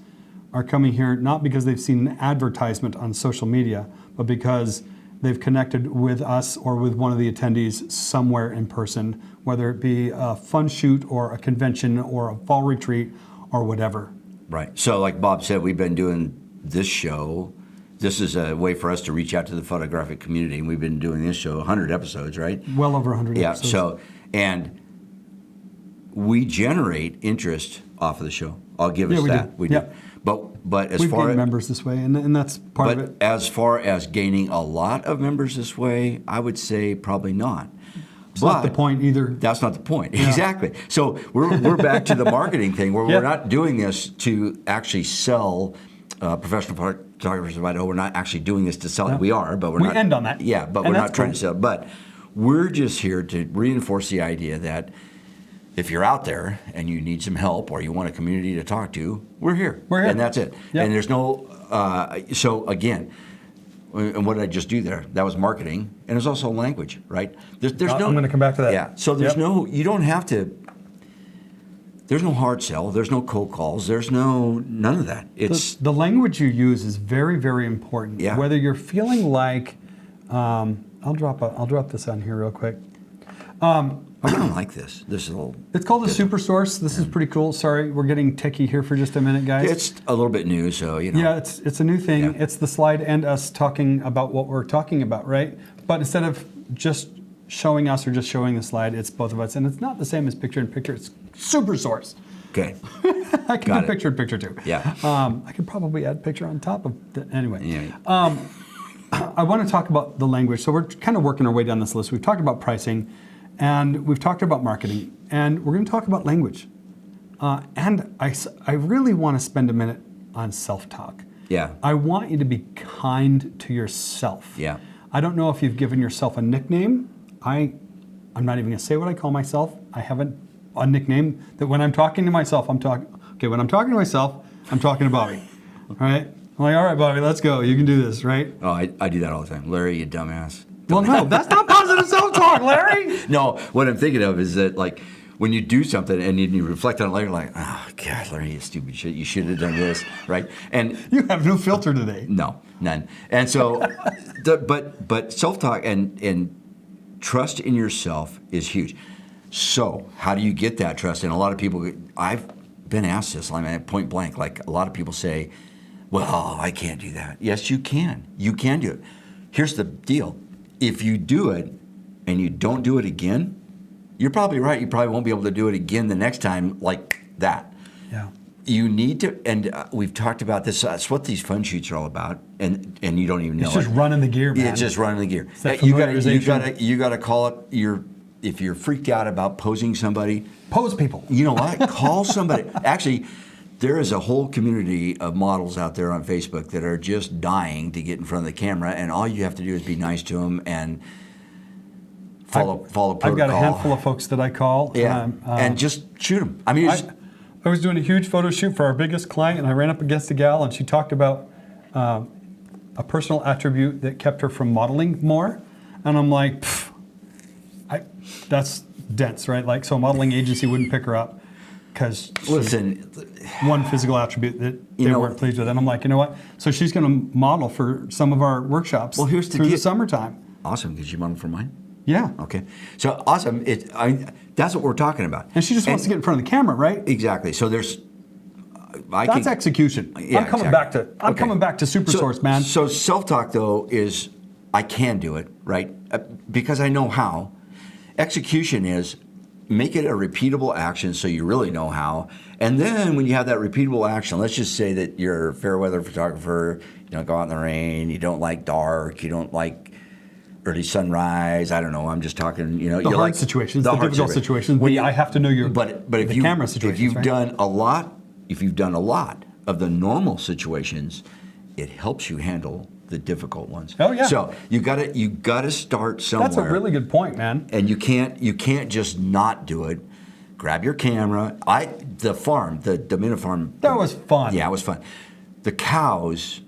are coming here not because they've seen an advertisement on social media, but because they've connected with us or with one of the attendees somewhere in person, whether it be a fun shoot or a convention or a fall retreat or whatever. Right. So like Bob said, we've been doing this show. This is a way for us to reach out to the photographic community. And we've been doing this show 100 episodes, right? Well over 100 episodes. So, and we generate interest off of the show. I'll give us that. We do. But as we've far gained members this way, and that's part of it. But as far as gaining a lot of members this way, I would say probably not. It's not the point either. That's not the point. Yeah. Exactly. So we're back to the marketing thing where we're not doing this to actually sell professional photographers of Idaho. We're not actually doing this to sell it. We are, but we're not. We end on that. Yeah, but we're not trying to sell it. But we're just here to reinforce the idea that if you're out there and you need some help or you want a community to talk to, we're here. We're here. And that's it. Yep. And there's no, so again, and what did I just do there? That was marketing. And there's also language, right? There's no. I'm going to come back to that. Yeah. So there's no, you don't have to, there's no hard sell. There's no cold calls. There's none of that. It's the language you use is very, very important. Yeah. Whether you're feeling like, I'll drop this on here real quick. I don't like this. This is a little. It's called a super source. This is pretty cool. Sorry, we're getting techie here for just a minute, guys. It's a little bit new, so you know. Yeah, it's a new thing. Yeah. It's the slide and us talking about what we're talking about, right? But instead of just showing us or just showing the slide, it's both of us, and it's not the same as picture in picture. It's super source. Okay. I can do picture too. Yeah. I could probably add picture on top of anyway. Yeah. I want to talk about the language. So we're kind of working our way down this list. We've talked about pricing, and we've talked about marketing, and we're going to talk about language. And I really want to spend a minute on self-talk. Yeah. I want you to be kind to yourself. Yeah. I don't know if you've given yourself a nickname. I'm not even going to say what I call myself. I have a nickname that when I'm talking to myself, when I'm talking to myself, I'm talking to Bobby. All right? I'm like, all right, Bobby, let's go. You can do this, right? Oh, I do that all the time. Larry, you dumbass. Well, no, that's not positive self-talk, Larry. No, what I'm thinking of is that, like, when you do something and you reflect on it later, like, oh, God, Larry, you stupid shit. You should have done this, right? And you have no filter today. No, none. And so, but self-talk and trust in yourself is huge. So how do you get that trust? And a lot of people, I've been asked this, I mean, point blank, like a lot of people say, well, I can't do that. Yes, you can. You can do it. Here's the deal. If you do it and you don't do it again, you're probably right. You probably won't be able to do it again the next time like that. Yeah. You need to, and we've talked about this. That's what these fun shoots are all about, and you don't even know. It's just running the gear, man. It's just running the gear. That You got to call it if you're freaked out about posing somebody. Pose people. You know what? Call somebody. Actually, there is a whole community of models out there on Facebook that are just dying to get in front of the camera, and all you have to do is be nice to them and follow protocol. I've got a handful of folks that I call. Yeah, and just shoot them. I mean, I was doing a huge photo shoot for our biggest client, and I ran up against a gal, and she talked about a personal attribute that kept her from modeling more. And I'm like, that's dense, right? Like, so a modeling agency wouldn't pick her up because one physical attribute that they weren't pleased with. And I'm like, you know what? So she's going to model for some of our workshops through the summertime. Awesome. Did you model for mine? Yeah. Okay. So awesome. That's what we're talking about. And she just wants to get in front of the camera, right? Exactly. So there's. That's execution. Yeah, I'm coming back to SuperSource, man. So self-talk though is I can do it, right? Because I know how. Execution is make it a repeatable action so you really know how. And then when you have that repeatable action, let's just say that you're a fair weather photographer, you don't go out in the rain, you don't like dark, you don't like early sunrise. I don't know. I'm just talking. The hard situations, the difficult situations. I have to know your camera situations. If you've done a lot of the normal situations, it helps you handle the difficult ones. Oh yeah. So you gotta start somewhere. That's a really good point, man. And you can't just not do it. Grab your camera. The Domina farm. That was fun. Yeah, it was fun. The cows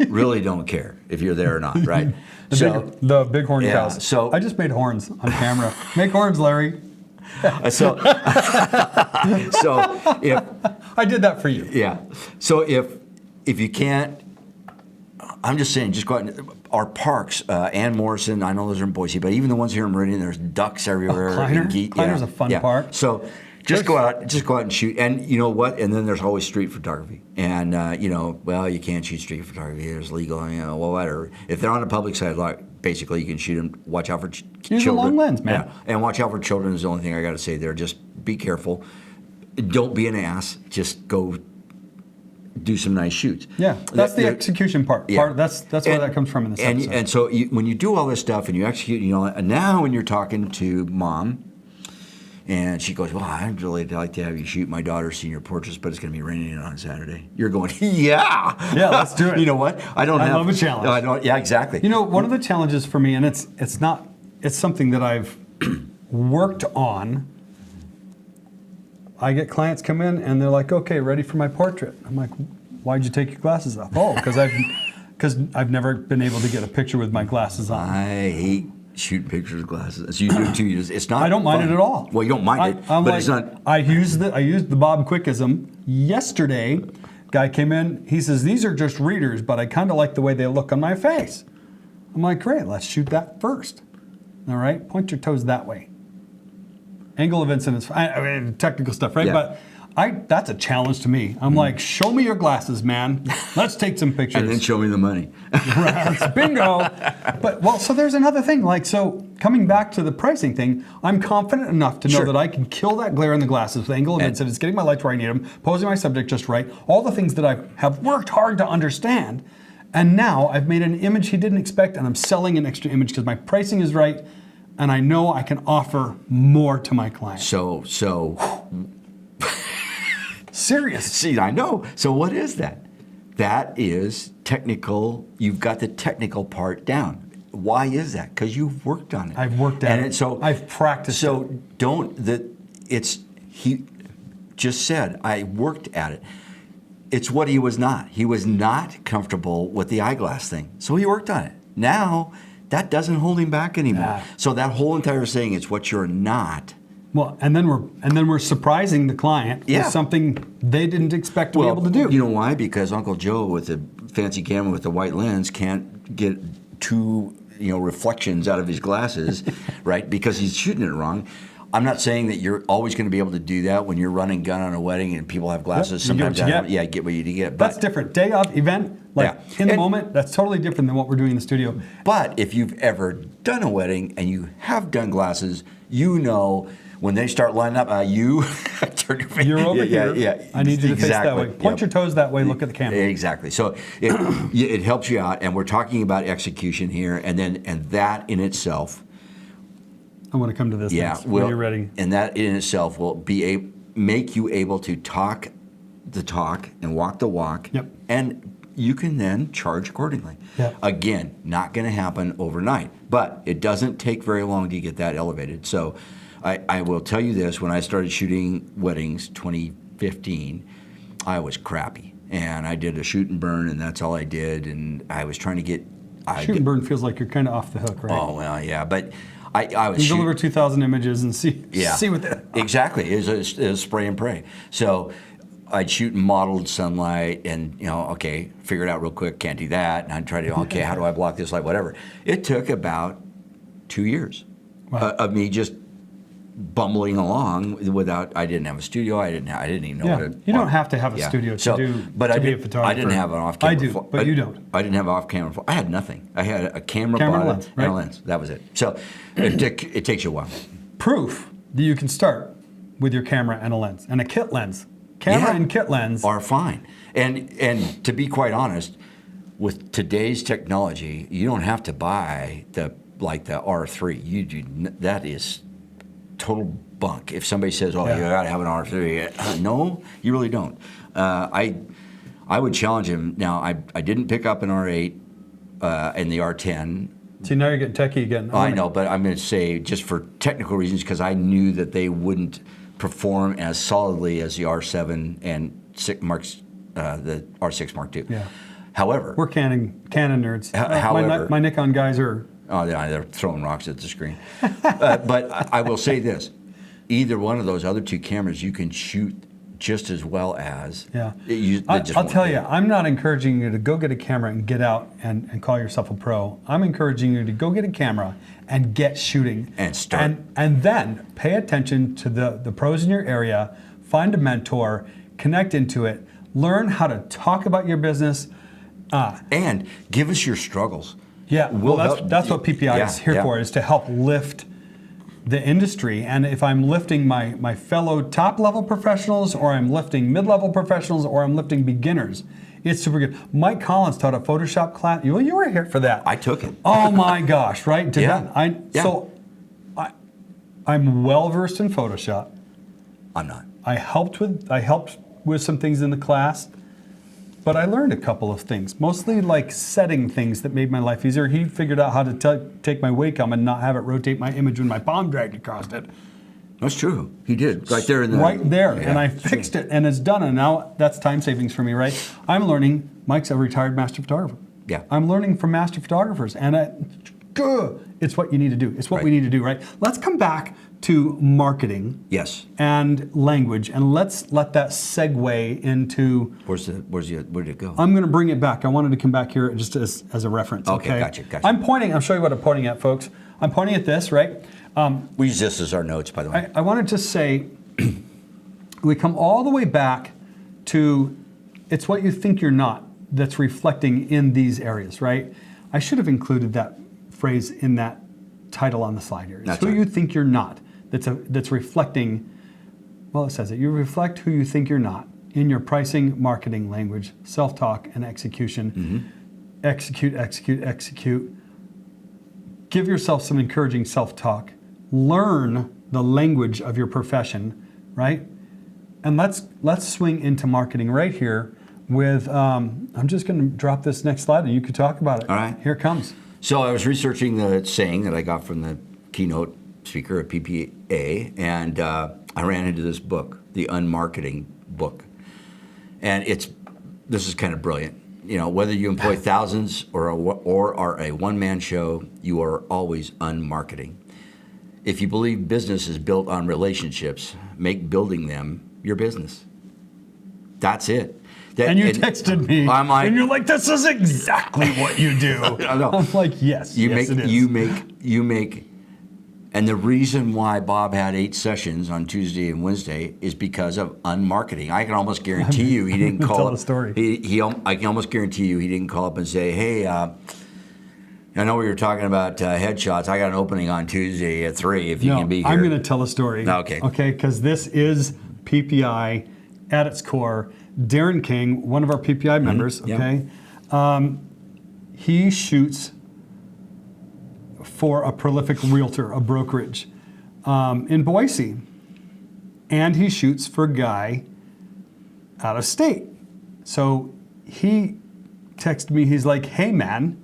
really don't care if you're there or not, right? The bighorn cows. So I just made horns on camera. Make horns, Larry. So if I did that for you. Yeah. So if you can't, I'm just saying, just go out and our parks. Ann Morrison, I know those are in Boise, but even the ones here in Meridian, there's ducks everywhere. Kleiner's a fun park. So just go out and shoot. And you know what? And then there's always street photography. And you can't shoot street photography. There's legal. Whatever. If they're on a public side, like basically you can shoot them. Watch out for children. Use a long lens, man. Yeah. And watch out for children is the only thing I got to say there. Just be careful. Don't be an ass. Just go do some nice shoots. Yeah, that's the execution part. Yeah. That's where that comes from in this episode. And so when you do all this stuff and you execute, and now when you're talking to mom, and she goes, well, I'd really like to have you shoot my daughter's senior portraits, but it's going to be raining on Saturday. You're going, yeah, let's do it. You know what? I love a challenge. I don't. Yeah, exactly. One of the challenges for me, and it's something that I've worked on. I get clients come in and they're like, okay, ready for my portrait. I'm like, why'd you take your glasses off? Oh, because I've never been able to get a picture with my glasses on. I hate shooting pictures with glasses. So you do it too. It's not. I don't mind it at all. Well, you don't mind it, but it's not. I used the Bob Quickism yesterday. Guy came in. He says these are just readers, but I kind of like the way they look on my face. I'm like, great. Let's shoot that first. All right, point your toes that way. Angle of incidence, technical stuff, right? Yeah. But that's a challenge to me. I'm like, show me your glasses, man. Let's take some pictures. And then show me the money. Bingo. But well, so there's another thing. Like, so coming back to the pricing thing, I'm confident enough to know that I can kill that glare in the glasses with angle of incidence, getting my lights where I need them, posing my subject just right, all the things that I have worked hard to understand. And now I've made an image he didn't expect, and I'm selling an extra image because my pricing is right, and I know I can offer more to my client. So. Serious. See, I know. So what is that? That is technical. You've got the technical part down. Why is that? Because you've worked on it. I've worked at it. So I've practiced it. He just said, I worked at it. It's what he was not. He was not comfortable with the eyeglass thing. So he worked on it. Now, that doesn't hold him back anymore. So that whole entire saying, it's what you're not. Well, and then we're surprising the client with something they didn't expect to be able to do. You know why? Because Uncle Joe with the fancy camera with the white lens can't get two reflections out of his glasses, right? Because he's shooting it wrong. I'm not saying that you're always going to be able to do that when you're running gun on a wedding and people have glasses. Sometimes get what you get. That's different. Day of event, in the moment, that's totally different than what we're doing in the studio. But if you've ever done a wedding and you have done glasses, you know when they start lining up, you turn your face. You're over here. I need you to face that way. Point your toes that way. Look at the camera. Exactly. So it helps you out, and we're talking about execution here, and that in itself. I want to come to this next when you're ready. And that in itself will make you able to talk the talk and walk the walk. Yep. And you can then charge accordingly. Yep. Again, not going to happen overnight, but it doesn't take very long to get that elevated. So I will tell you this, when I started shooting weddings 2015, I was crappy. And I did a shoot and burn, and that's all I did. And I was trying to get... Shoot and burn feels like you're kind of off the hook, right? Oh, well, yeah, but... I was you deliver 2,000 images and see what that... Exactly. It was spray and pray. So I'd shoot in mottled sunlight and, figure it out real quick, can't do that. And I'd try to, how do I block this light, whatever. It took about 2 years of me just bumbling along I didn't have a studio. I didn't even know what you don't have to have a studio to be a photographer. I didn't have an off-camera. I do, but you don't. I didn't have off-camera. I had nothing. I had a camera lens, and a lens. That was it. So it takes you a while. Proof that you can start with your camera and a lens and a kit lens. Camera and kit lens are fine. And to be quite honest, with today's technology, you don't have to buy the R3. You do. That is total bunk. If somebody says, you got to have an R3, no, you really don't. I would challenge him. Now, I didn't pick up an R8 and the R10. See, now you're getting techie again. I know, but I'm going to say just for technical reasons, because I knew that they wouldn't perform as solidly as the R7 and the R6 Mark II. Yeah. However, we're Canon nerds. However, my Nikon guys are... Oh, yeah, they're throwing rocks at the screen. But I will say this. Either one of those other two cameras, you can shoot just as well as... Yeah. I'll tell you, I'm not encouraging you to go get a camera and get out and call yourself a pro. I'm encouraging you to go get a camera and get shooting. And start. And then pay attention to the pros in your area, find a mentor, connect into it, learn how to talk about your business. And give us your struggles. Yeah, that's what PPI is here for, is to help lift the industry. And if I'm lifting my fellow top-level professionals, or I'm lifting mid-level professionals, or I'm lifting beginners, it's super good. Mike Collins taught a Photoshop class. You were here for that. I took it. Oh my gosh, right? So I'm well-versed in Photoshop. I'm not. I helped with some things in the class. But I learned a couple of things, mostly like setting things that made my life easier. He figured out how to take my Wacom and not have it rotate my image when my palm dragged across it. That's true. He did. Right there. And I fixed it, and it's done. And now that's time savings for me, right? I'm learning. Mike's a retired master photographer. Yeah. I'm learning from master photographers, and it's what you need to do. It's what we need to do, right? Let's come back to marketing. Yes. And language, and let's let that segue into... Where did it go? I'm going to bring it back. I wanted to come back here just as a reference. Okay, gotcha. I'll show you what I'm pointing at, folks. I'm pointing at this, right? We use this as our notes, by the way. I wanted to say, we come all the way back to it's what you think you're not that's reflecting in these areas, right? I should have included that phrase in that title on the slide here. It's That's who right. you think you're not that's reflecting, well, it says it. You reflect who you think you're not in your pricing, marketing, language, self-talk, and execution. Execute, execute, execute. Give yourself some encouraging self-talk. Learn the language of your profession, right? And let's swing into marketing right here with, I'm just going to drop this next slide and you could talk about it. All right. Here it comes. So I was researching the saying that I got from the keynote speaker at PPI, and I ran into this book, the Unmarketing book. And this is kind of brilliant. You know, whether you employ thousands or are a one-man show, you are always unmarketing. If you believe business is built on relationships, make building them your business. That's it. And you texted me, I'm like, and you're like, "This is exactly what you do." I know. I'm like, "Yes, yes, it is." You make, and the reason why Bob had 8 sessions on Tuesday and Wednesday is because of unmarketing. I can almost guarantee you he didn't call Tell up. the story. I can almost guarantee you he didn't call up and say, "Hey, I know we were talking about headshots. I got an opening on Tuesday at 3. If you can be here." I'm going to tell a story. Okay. Okay, because this is PPI at its core. Darren King, one of our PPI members, okay, he shoots for a prolific realtor, a brokerage in Boise. And he shoots for a guy out of state. So he texted me, he's like, "Hey man,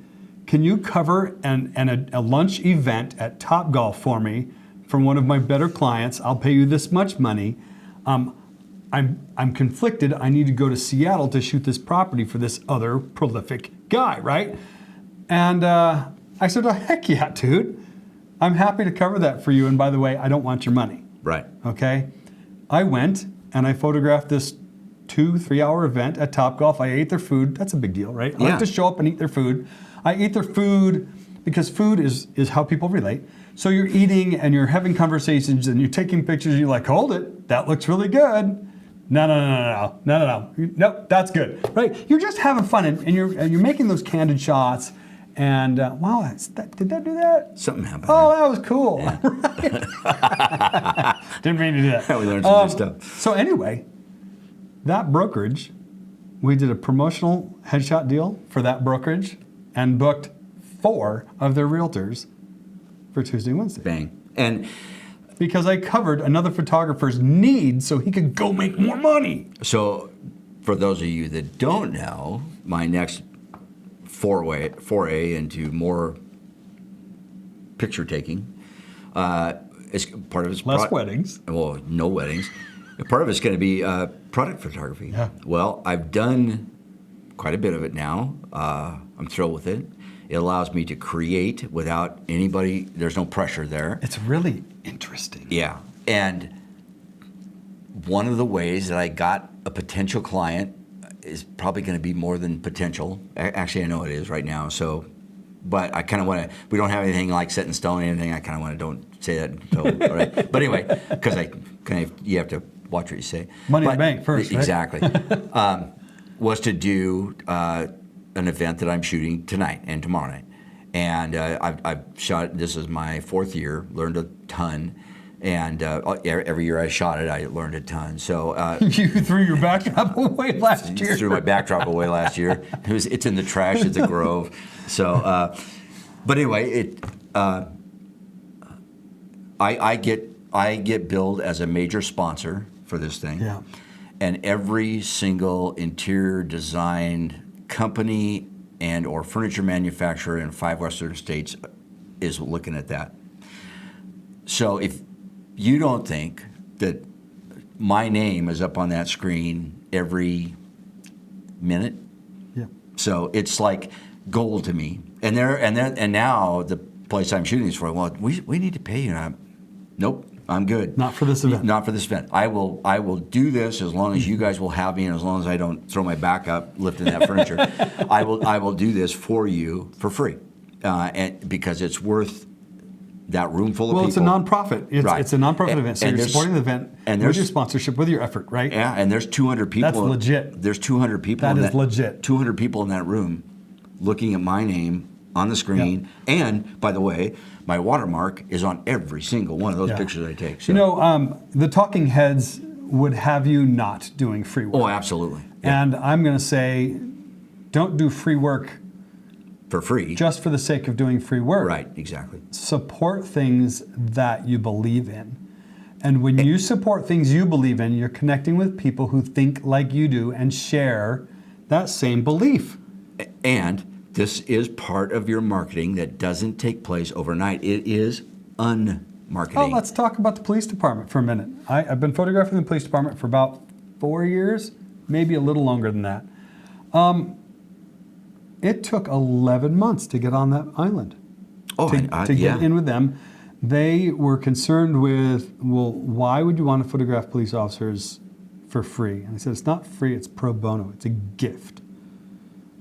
can you cover a lunch event at Topgolf for me from one of my better clients? I'll pay you this much money. I'm conflicted. I need to go to Seattle to shoot this property for this other prolific guy," right? And I said, "Oh, heck yeah, dude. I'm happy to cover that for you. And by the way, I don't want your money." Right. Okay? I went and I photographed this 2-3 hour event at Topgolf. I ate their food. That's a big deal, right? I like to show up and eat their food. I ate their food because food is how people relate. So you're eating and you're having conversations and you're taking pictures and you're like, "Hold it, that looks really good. No. Nope, that's good." Right? You're just having fun and you're making those candid shots. And wow, did that do that? Something happened. Oh, that was cool. Didn't mean to do that. We learned some new stuff. So anyway, that brokerage, we did a promotional headshot deal for that brokerage and booked 4 of their realtors for Tuesday and Wednesday. Bang. And because I covered another photographer's need so he could go make more money. so for those of you that don't know, my next foray into more picture taking is part of it's Less weddings. Well, no weddings. Part of it's going to be product photography. Yeah. Well, I've done quite a bit of it now. I'm thrilled with it. It allows me to create without anybody. There's no pressure there. It's really interesting. Yeah. And one of the ways that I got a potential client is probably going to be more than potential. Actually, I know it is right now. So, but I kind of want to, we don't have anything like set in stone or anything. I kind of want to don't say that until, all right. But anyway, because you have to watch what you say. Money in the bank first, right? Exactly. Was to do an event that I'm shooting tonight and tomorrow night. And I've shot, this is my 4th year, learned a ton. And every year I shot it, I learned a ton. So you threw your backdrop away last year. Threw my backdrop away last year. It's in the trash at the Grove. So, but anyway, I get billed as a major sponsor for this thing. Yeah. And every single interior design company and or furniture manufacturer in 5 Western states is looking at that. So if you don't think that my name is up on that screen every minute, Yeah. so it's like gold to me. And now the place I'm shooting is for, well, we need to pay you. And nope, I'm good. Not for this event. Not for this event. I will do this as long as you guys will have me, and as long as I don't throw my back up lifting that furniture. I will do this for you for free, and because it's worth that room full of Well, people. it's a nonprofit. It's a nonprofit event, so and you're there's- supporting the event and with there's- your sponsorship, with your effort, right? Yeah, and there's 200 people. That's legit. There's 200 people. That in is legit. 200 people in that room, looking at my name on the screen. Yeah. And by the way, my watermark is on every single one of those Yeah. pictures I take. So. You know, the talking heads would have you not doing free work. Oh, absolutely. Yeah. And I'm going to say, don't do free work For free. just for the sake of doing free work. Right, exactly. Support things that you believe in. And when you support things you believe in, you're connecting with people who think like you do and share that same belief. And this is part of your marketing that doesn't take place overnight. It is unmarketing. Oh, let's talk about the police department for a minute. I've been photographing the police department for about 4 years, maybe a little longer than that. It took 11 months to get on that island. Oh, to get in with them. They were concerned with, well, why would you want to photograph police officers for free? And I said, it's not free, it's pro bono, it's a gift.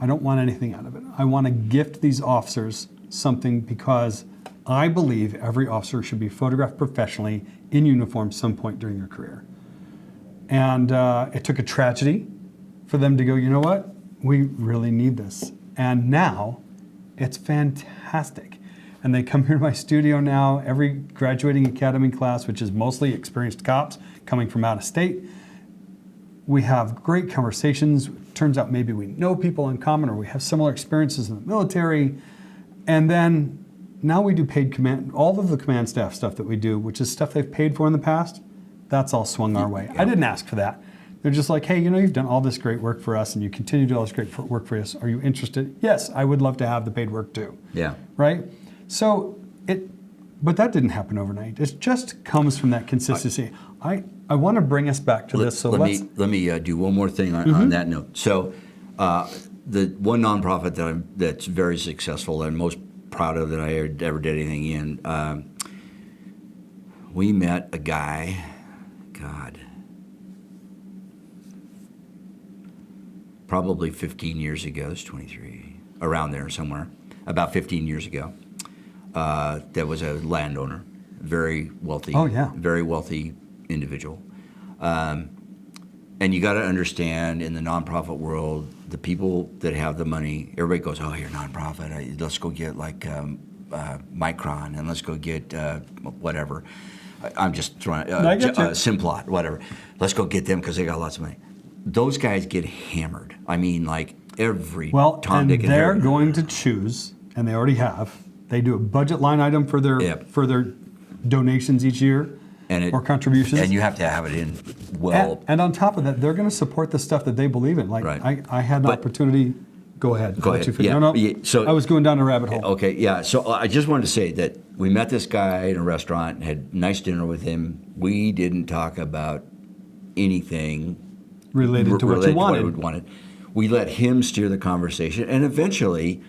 I don't want anything out of it. I want to gift these officers something because I believe every officer should be photographed professionally in uniform some point during their career. And it took a tragedy for them to go, you know what? We really need this. And now it's fantastic. And they come here to my studio now, every graduating academy class, which is mostly experienced cops coming from out of state. We have great conversations. Turns out maybe we know people in common or we have similar experiences in the military. And then now we do paid command, all of the command staff stuff that we do, which is stuff they've paid for in the past, that's all swung our way. I didn't ask for that. They're just like, hey, you know, you've done all this great work for us and you continue to do all this great work for us. Are you interested? Yes, I would love to have the paid work too. Yeah. Right? So but that didn't happen overnight. It just comes from that consistency. I want to bring us back to this. So let me do one more thing on that note. So the one nonprofit that's very successful and most proud of that I ever did anything in, we met a guy, probably 15 years ago, it's 23, around there somewhere, about 15 years ago, that was a landowner, very wealthy, very wealthy individual. And you got to understand, in the nonprofit world, the people that have the money, everybody goes, oh, you're a nonprofit, let's go get like Micron, and let's go get whatever. I'm just throwing, Simplot, whatever. Let's go get them because they got lots of money. Those guys get hammered. I mean, like every Tom, Dick, and they're Harry. going to choose, and they already have. They do a budget line item for their donations each year or contributions. And you have to have it in well. And on top of that, they're going to support the stuff that they believe in. Like I had an opportunity. Go ahead. Go ahead. So I was going down a rabbit hole. Okay, yeah. So I just wanted to say that we met this guy in a restaurant, had a nice dinner with him. We didn't talk about anything related to what you wanted. We let him steer the conversation, and eventually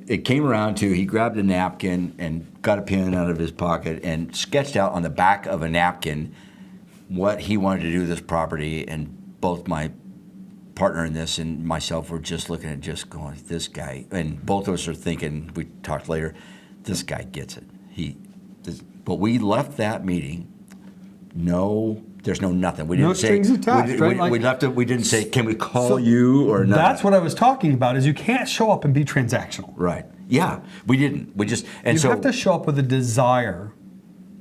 it came around to he grabbed a napkin and got a pen out of his pocket and sketched out on the back of a napkin what he wanted to do with this property. And both my partner in this and myself were just looking at just going, this guy, and both of us are thinking, we talked later, this guy gets it. But we left that meeting, there's nothing. We didn't no strings attached, right? We left it. We didn't say, can we call you or not? That's what I was talking about. Is you can't show up and be transactional. Right. Yeah. We didn't. We just you have to show up with a desire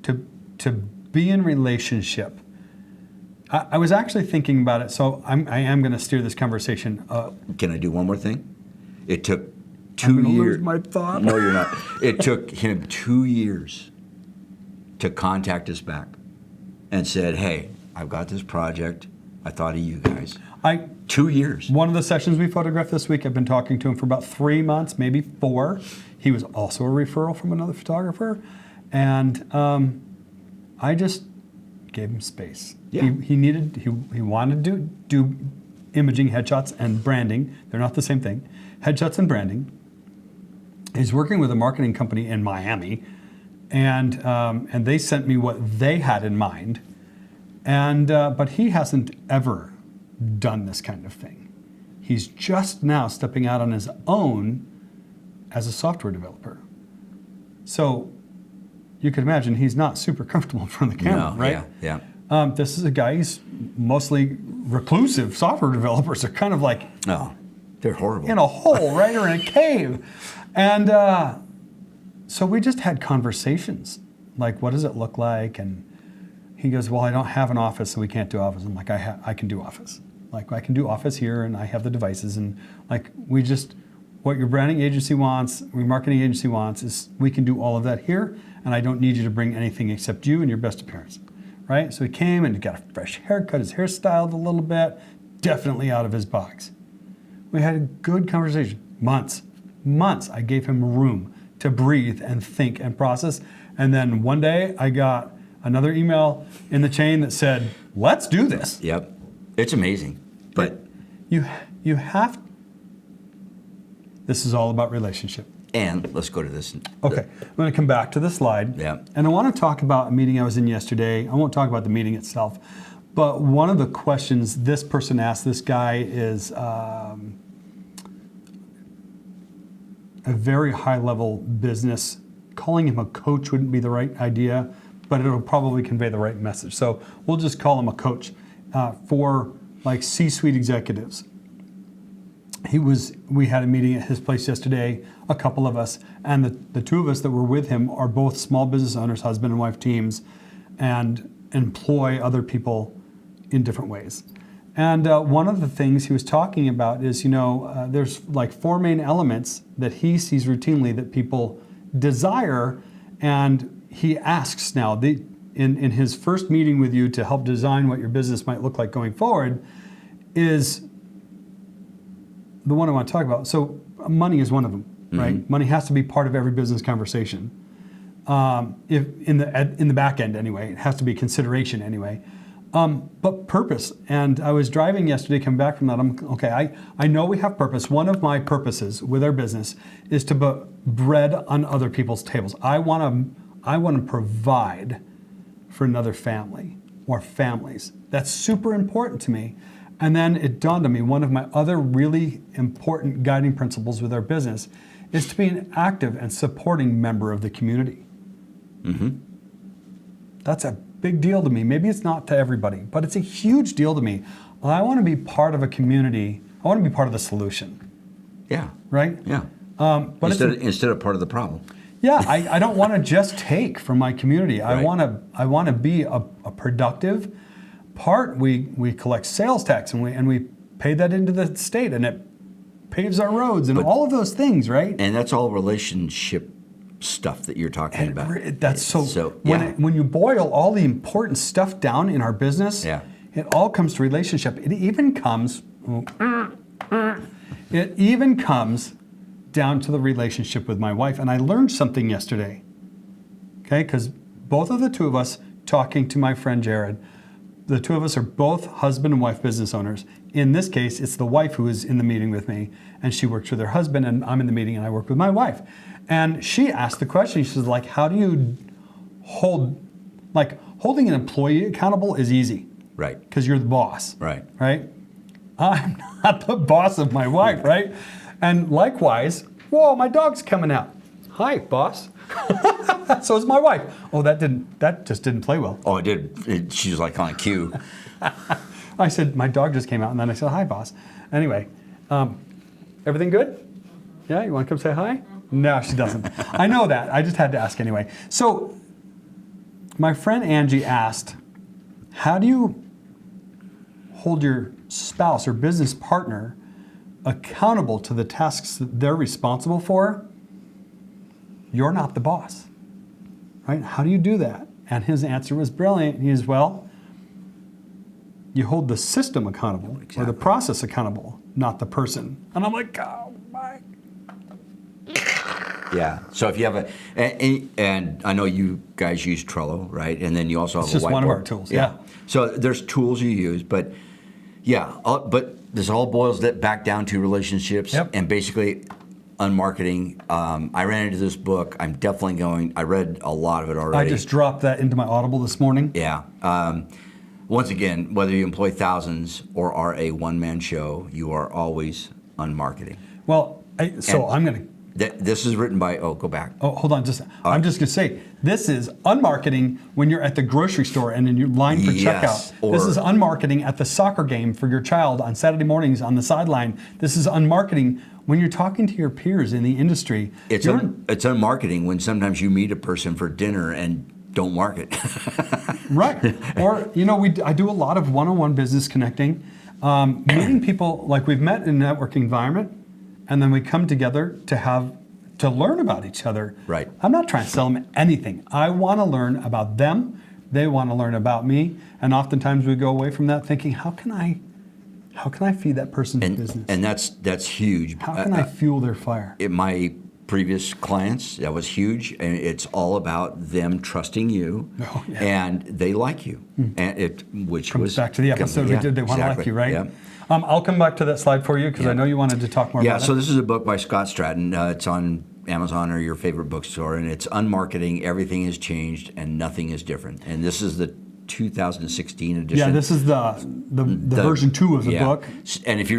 to be in relationship. I was actually thinking about it, so I am going to steer this conversation. Can I do one more thing? It took 2 years. Lose my thought. No, you're not. It took him 2 years to contact us back and said, hey, I've got this project. I thought of you guys. 2 years. One of the sessions we photographed this week, I've been talking to him for about 3 months, maybe 4. He was also a referral from another photographer. And I just gave him space. Yeah. He wanted to do imaging, headshots, and branding. They're not the same thing. Headshots and branding. He's working with a marketing company in Miami, and they sent me what they had in mind. And but he hasn't ever done this kind of thing. He's just now stepping out on his own as a software developer. So you can imagine he's not super comfortable in front of the camera, No, right? yeah. This is a guy, he's mostly reclusive. Software developers are kind of like Oh, they're horrible. in a hole, right, or in a cave. And so we just had conversations, like, what does it look like? And he goes, well, I don't have an office, so we can't do office. I'm like, I can do office. Like, I can do office here, and I have the devices. And like, what your branding agency wants, your marketing agency wants, is we can do all of that here, and I don't need you to bring anything except you and your best appearance, right? So he came and got a fresh haircut, his hair styled a little bit, definitely out of his box. We had a good conversation, months. I gave him room to breathe and think and process. And then one day I got another email in the chain that said, let's do this. Yep. It's amazing. But you have, this is all about relationship. And let's go to this. Okay, I'm going to come back to the slide. Yeah. And I want to talk about a meeting I was in yesterday. I won't talk about the meeting itself, but one of the questions this person asked this guy is a very high-level business. Calling him a coach wouldn't be the right idea, but it'll probably convey the right message. So we'll just call him a coach for like C-suite executives. We had a meeting at his place yesterday, a couple of us, and the two of us that were with him are both small business owners, husband and wife teams, and employ other people in different ways. And one of the things he was talking about is, there's like 4 main elements that he sees routinely that people desire, and he asks now, in his first meeting with you to help design what your business might look like going forward, is the one I want to talk about. So money is one of them, right? Mm-hmm. Money has to be part of every business conversation. If in the back end anyway, it has to be consideration anyway. But purpose, and I was driving yesterday, come back from that, I know we have purpose. One of my purposes with our business is to put bread on other people's tables. I want to provide for another family or families. That's super important to me. And then it dawned on me, one of my other really important guiding principles with our business is to be an active and supporting member of the community. Mm-hmm. That's a big deal to me. Maybe it's not to everybody, but it's a huge deal to me. I want to be part of a community. I want to be part of the solution. Yeah. Right? Yeah. But instead of part of the problem. Yeah, I don't want to just take from my community. Right. I want to be a productive part. We collect sales tax and we pay that into the state, and it paves our roads and all of those things, right? And that's all relationship stuff that you're talking about. That's so when you boil all the important stuff down in our business, it all comes to relationship. It even comes down to the relationship with my wife. And I learned something yesterday, okay? Because both of the two of us talking to my friend Jared, the two of us are both husband and wife business owners. In this case, it's the wife who is in the meeting with me, and she works with her husband, and I'm in the meeting and I work with my wife. And she asked the question, she says, like, how do you holding an employee accountable is easy. Right. Because you're the boss. Right. Right? I'm not the boss of my wife, right? And likewise, whoa, my dog's coming out. Hi, boss. So is my wife. Oh, that just didn't play well. Oh, it did. She was like on cue. I said, my dog just came out, and then I said, hi, boss. Anyway, everything good? Yeah, you want to come say hi? No, she doesn't. I know that. I just had to ask anyway. So my friend Angie asked, how do you hold your spouse or business partner accountable to the tasks that they're responsible for? You're not the boss, right? How do you do that? And his answer was brilliant. He is, well, you hold the system accountable, or the process accountable, not the person. And I'm like, oh my. Yeah. So if you have and I know you guys use Trello, right? And then you also have it's just a whiteboard. one of our tools. Yeah. So there's tools you use, but this all boils back down to relationships and basically on marketing. I ran into this book. I read a lot of it already. I just dropped that into my Audible this morning. Yeah. Once again, whether you employ thousands or are a one-man show, you are always on marketing. Well, I'm going to This is written by. Oh, go back. Oh, hold on. I'm just going to say, this is unmarketing when you're at the grocery store and in your line for Yes, checkout. This is unmarketing at the soccer game for your child on Saturday mornings on the sideline. This is unmarketing when you're talking to your peers in the industry. It's unmarketing when sometimes you meet a person for dinner and don't market. Right. Or, I do a lot of one-on-one business connecting, meeting people like we've met in a networking environment, and then we come together to learn about each other. Right. I'm not trying to sell them anything. I want to learn about them. They want to learn about me. And oftentimes we go away from that thinking, how can I feed that person's business? And that's huge. How can I fuel their fire? My previous clients, that was huge, and it's all about them trusting you, and they like you, and which comes back to the episode we did. They want to like you, right? Yeah. I'll come back to that slide for you because I know you wanted to talk more about it. Yeah, so this is a book by Scott Stratton. It's on Amazon or your favorite bookstore, and it's Unmarketing, Everything Has Changed, and Nothing is Different. And this is the 2016 edition. Yeah, this is the version 2 of the book. And if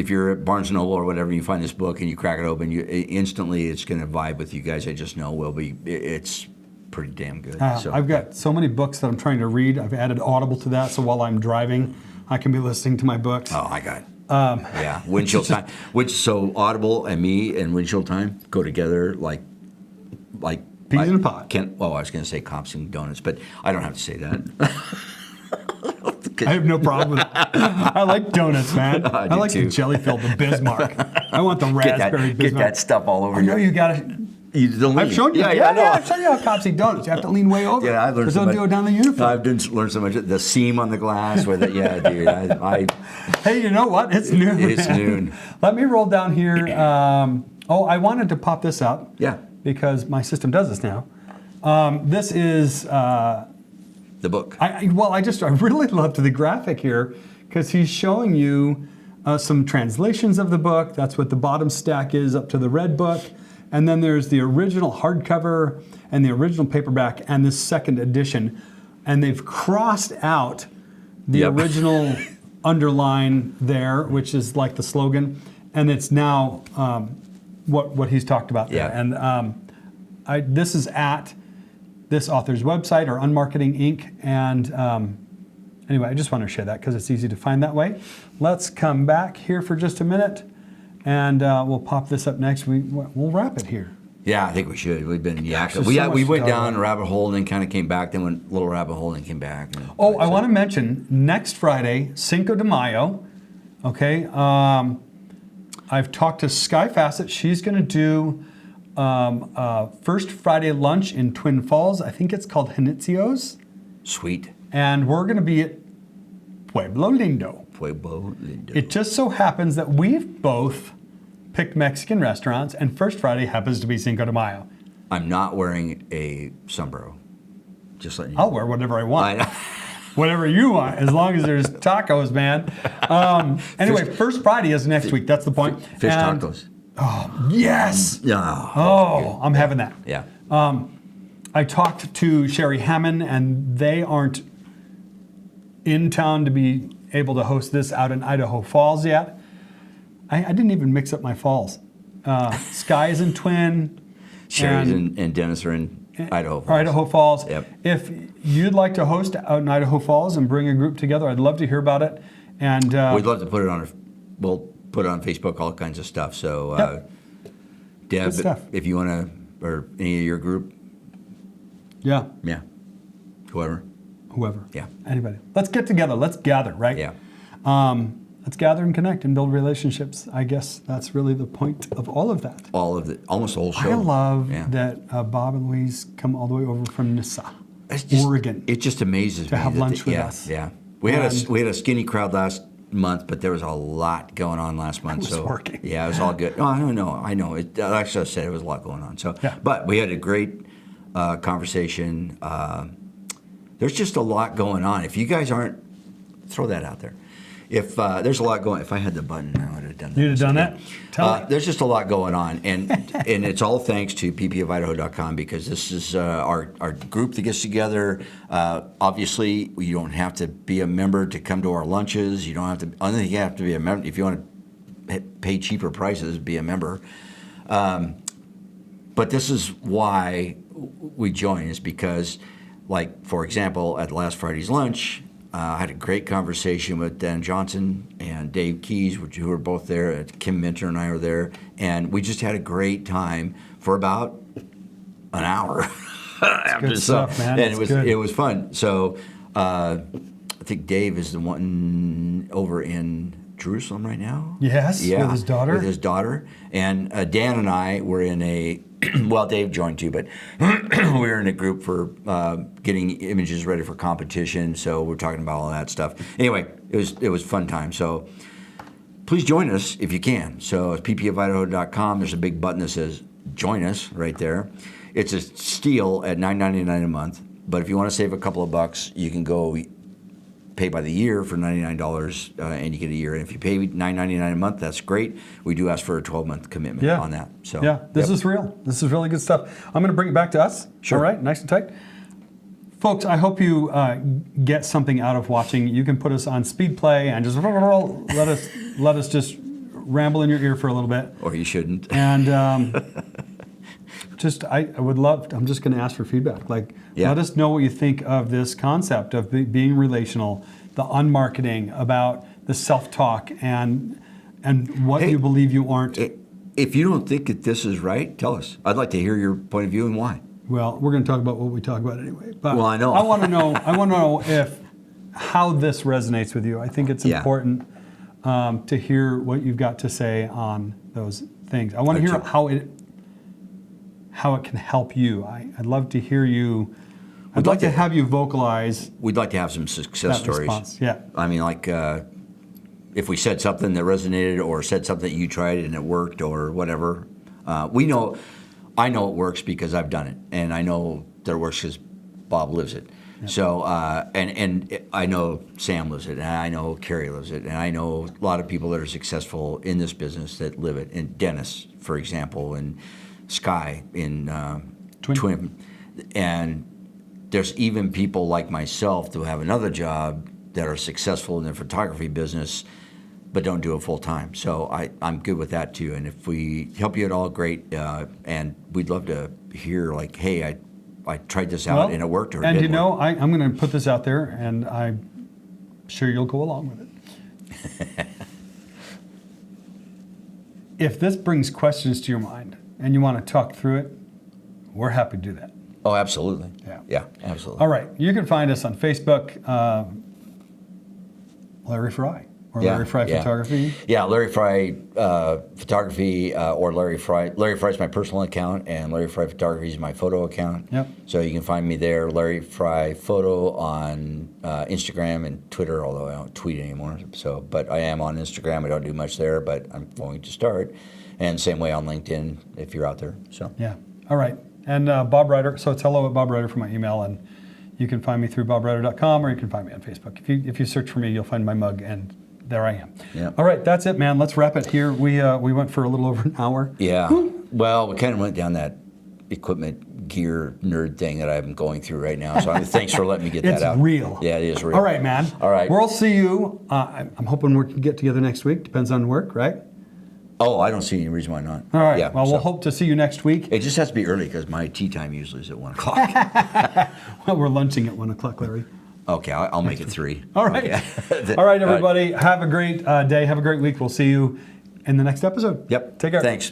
you're at Barnes & Noble or whatever, you find this book and you crack it open, instantly it's going to vibe with you guys. I just know it's pretty damn good. I've got so many books that I'm trying to read. I've added Audible to that, so while I'm driving, I can be listening to my books. Oh, I got it. Yeah, windshield time. So Audible and me and windshield time go together like peas in a pod. I was going to say cops and donuts, but I don't have to say that. I have no problem with that. I like donuts, man. I like too. the jelly filled, the Bismarck. I want the raspberry Bismarck. Get that stuff all over you. I know you got it. I've shown you. I've shown you how cops eat donuts. You have to lean way over. Yeah, I learned so much. Don't do it down the uniform. I've learned so much. The seam on the glass, dude. Hey, you know what? It's noon. It's noon. Let me roll down here. I wanted to pop this up. Yeah. Because my system does this now. This is the book. I really loved the graphic here because he's showing you some translations of the book. That's what the bottom stack is up to the red book. And then there's the original hardcover and the original paperback and this second edition. And they've crossed out the original underline there, which is like the slogan. And it's now what he's talked about there. Yeah. And this is at this author's website or Unmarketing Inc. And anyway, I just want to share that because it's easy to find that way. Let's come back here for just a minute. And we'll pop this up next. We'll wrap it here. Yeah, I think we should. We've been yakking. We went down a rabbit hole and then kind of came back. Then went a little rabbit hole and came back. I want to mention next Friday, Cinco de Mayo. Okay, I've talked to Sky Fassett. She's going to do first Friday lunch in Twin Falls. I think it's called Janitzio's. Sweet. And we're going to be at Pueblo Lindo. It just so happens that we've both picked Mexican restaurants, and First Friday happens to be Cinco de Mayo. I'm not wearing a sombrero. Just letting you know. I'll wear whatever I want. Whatever you want, as long as there's tacos, man. Anyway, First Friday is next week. That's the point. Fish tacos. Oh, yes. Yeah. Oh, I'm having that. Yeah. I talked to Sherry Hammond, and they aren't in town to be able to host this out in Idaho Falls yet. I didn't even mix up my falls. Sky is in Twin. Sherry's and Dennis are in Idaho Falls. Idaho Falls. Yep. If you'd like to host out in Idaho Falls and bring a group together, I'd love to hear about it. And we'd love to put it on. We'll put it on Facebook, all kinds of stuff. So, Deb, if you want to, or any of your group. Yeah. Whoever. Yeah. Anybody. Let's get together. Let's gather, right? Yeah. Let's gather and connect and build relationships. I guess that's really the point of all of that. Almost the whole show. I love that Bob and Louise come all the way over from Nissa, Oregon. It just amazes me to have lunch with us. Yeah. We had a skinny crowd last month, but there was a lot going on last month. I was working. Yeah, it was all good. No, I know. Like I said, it was a lot going on. So, but we had a great conversation. There's just a lot going on. If you guys aren't, throw that out there. If there's a lot going, if I had the button, I would have done that. You'd have done that? Tell me. There's just a lot going on, and it's all thanks to ppfidaho.com because this is our group that gets together. Obviously, you don't have to be a member to come to our lunches. You don't have to. I don't think you have to be a member if you want to pay cheaper prices. Be a member. But this is why we join, is because, like, for example, at last Friday's lunch, I had a great conversation with Dan Johnson and Dave Keys, who were both there. Kim Minter and I were there. And we just had a great time for about an hour. Good stuff, man. And it was fun. So I think Dave is the one over in Jerusalem right now. Yes, with his daughter. With his daughter. And Dan and I were in a, well, Dave joined too, but we were in a group for getting images ready for competition. So we're talking about all that stuff. Anyway, it was a fun time. So please join us if you can. So it's ppfidaho.com. There's a big button that says join us right there. It's a steal at $9.99 a month. But if you want to save a couple of bucks, you can go pay by the year for $99 and you get a year. And if you pay $9.99 a month, that's great. We do ask for a 12-month commitment on that. So this is real. This is really good stuff. I'm going to bring it back to us. Sure. All right, nice and tight. Folks, I hope you get something out of watching. You can put us on speed play and just let us just ramble in your ear for a little bit. Or you shouldn't. And I would love, I'm just going to ask for feedback. Let us know what you think of this concept of being relational, the unmarketing, about the self-talk, and what you believe you aren't. If you don't think that this is right, tell us. I'd like to hear your point of view and why. Well, we're going to talk about what we talk about anyway. But well, I know. I want to know how this resonates with you. I think it's important to hear what you've got to say on those things. I want to hear how it can help you. I'd love to hear you. I'd like to have you vocalize. We'd like to have some success stories. Response. Yeah. I mean, like if we said something that resonated, or said something that you tried and it worked, or whatever. I know it works because I've done it, and I know that it works because Bob lives it. Yeah. So, and I know Sam lives it, and I know Carrie lives it, and I know a lot of people that are successful in this business that live it. And Dennis, for example, and Sky in Twin. And there's even people like myself who have another job that are successful in the photography business, but don't do it full time. So I'm good with that too. And if we help you at all, great. And we'd love to hear, like, hey, I tried this out and it worked, or it didn't work. I'm going to put this out there, and I'm sure you'll go along with it. If this brings questions to your mind and you want to talk through it, we're happy to do that. Oh, absolutely. Yeah, absolutely. All right. You can find us on Facebook, Larry Fry. Or Larry Fry Photography? Yeah, Larry Fry Photography, or Larry Fry. Larry Fry is my personal account, and Larry Fry Photography is my photo account. Yep. So you can find me there, Larry Fry Photo, on Instagram and Twitter, although I don't tweet anymore. So, but I am on Instagram. I don't do much there, but I'm going to start. And same way on LinkedIn if you're out there. So. Yeah. All right. And Bob Ryder. So it's hello@Bob Ryder for my email, and you can find me through bobryder.com, or you can find me on Facebook. If you search for me, you'll find my mug, and there I am. Yeah. All right, that's it, man. Let's wrap it here. We went for a little over an hour. Yeah. Well, we kind of went down that equipment gear nerd thing that I'm going through right now. So thanks for letting me get that out. It's real. Yeah, it is real. All right, man. All right. We'll see you. I'm hoping we can get together next week. Depends on work, right? Oh, I don't see any reason why not. All right. Yeah, well, we'll hope to see you next week. It just has to be early because my tea time usually is at 1 o'clock. Well, we're lunching at 1 o'clock, Larry. Okay, I'll make it 3. All right. Okay. All right, everybody. Have a great day. Have a great week. We'll see you in the next episode. Yep. Take care. Thanks.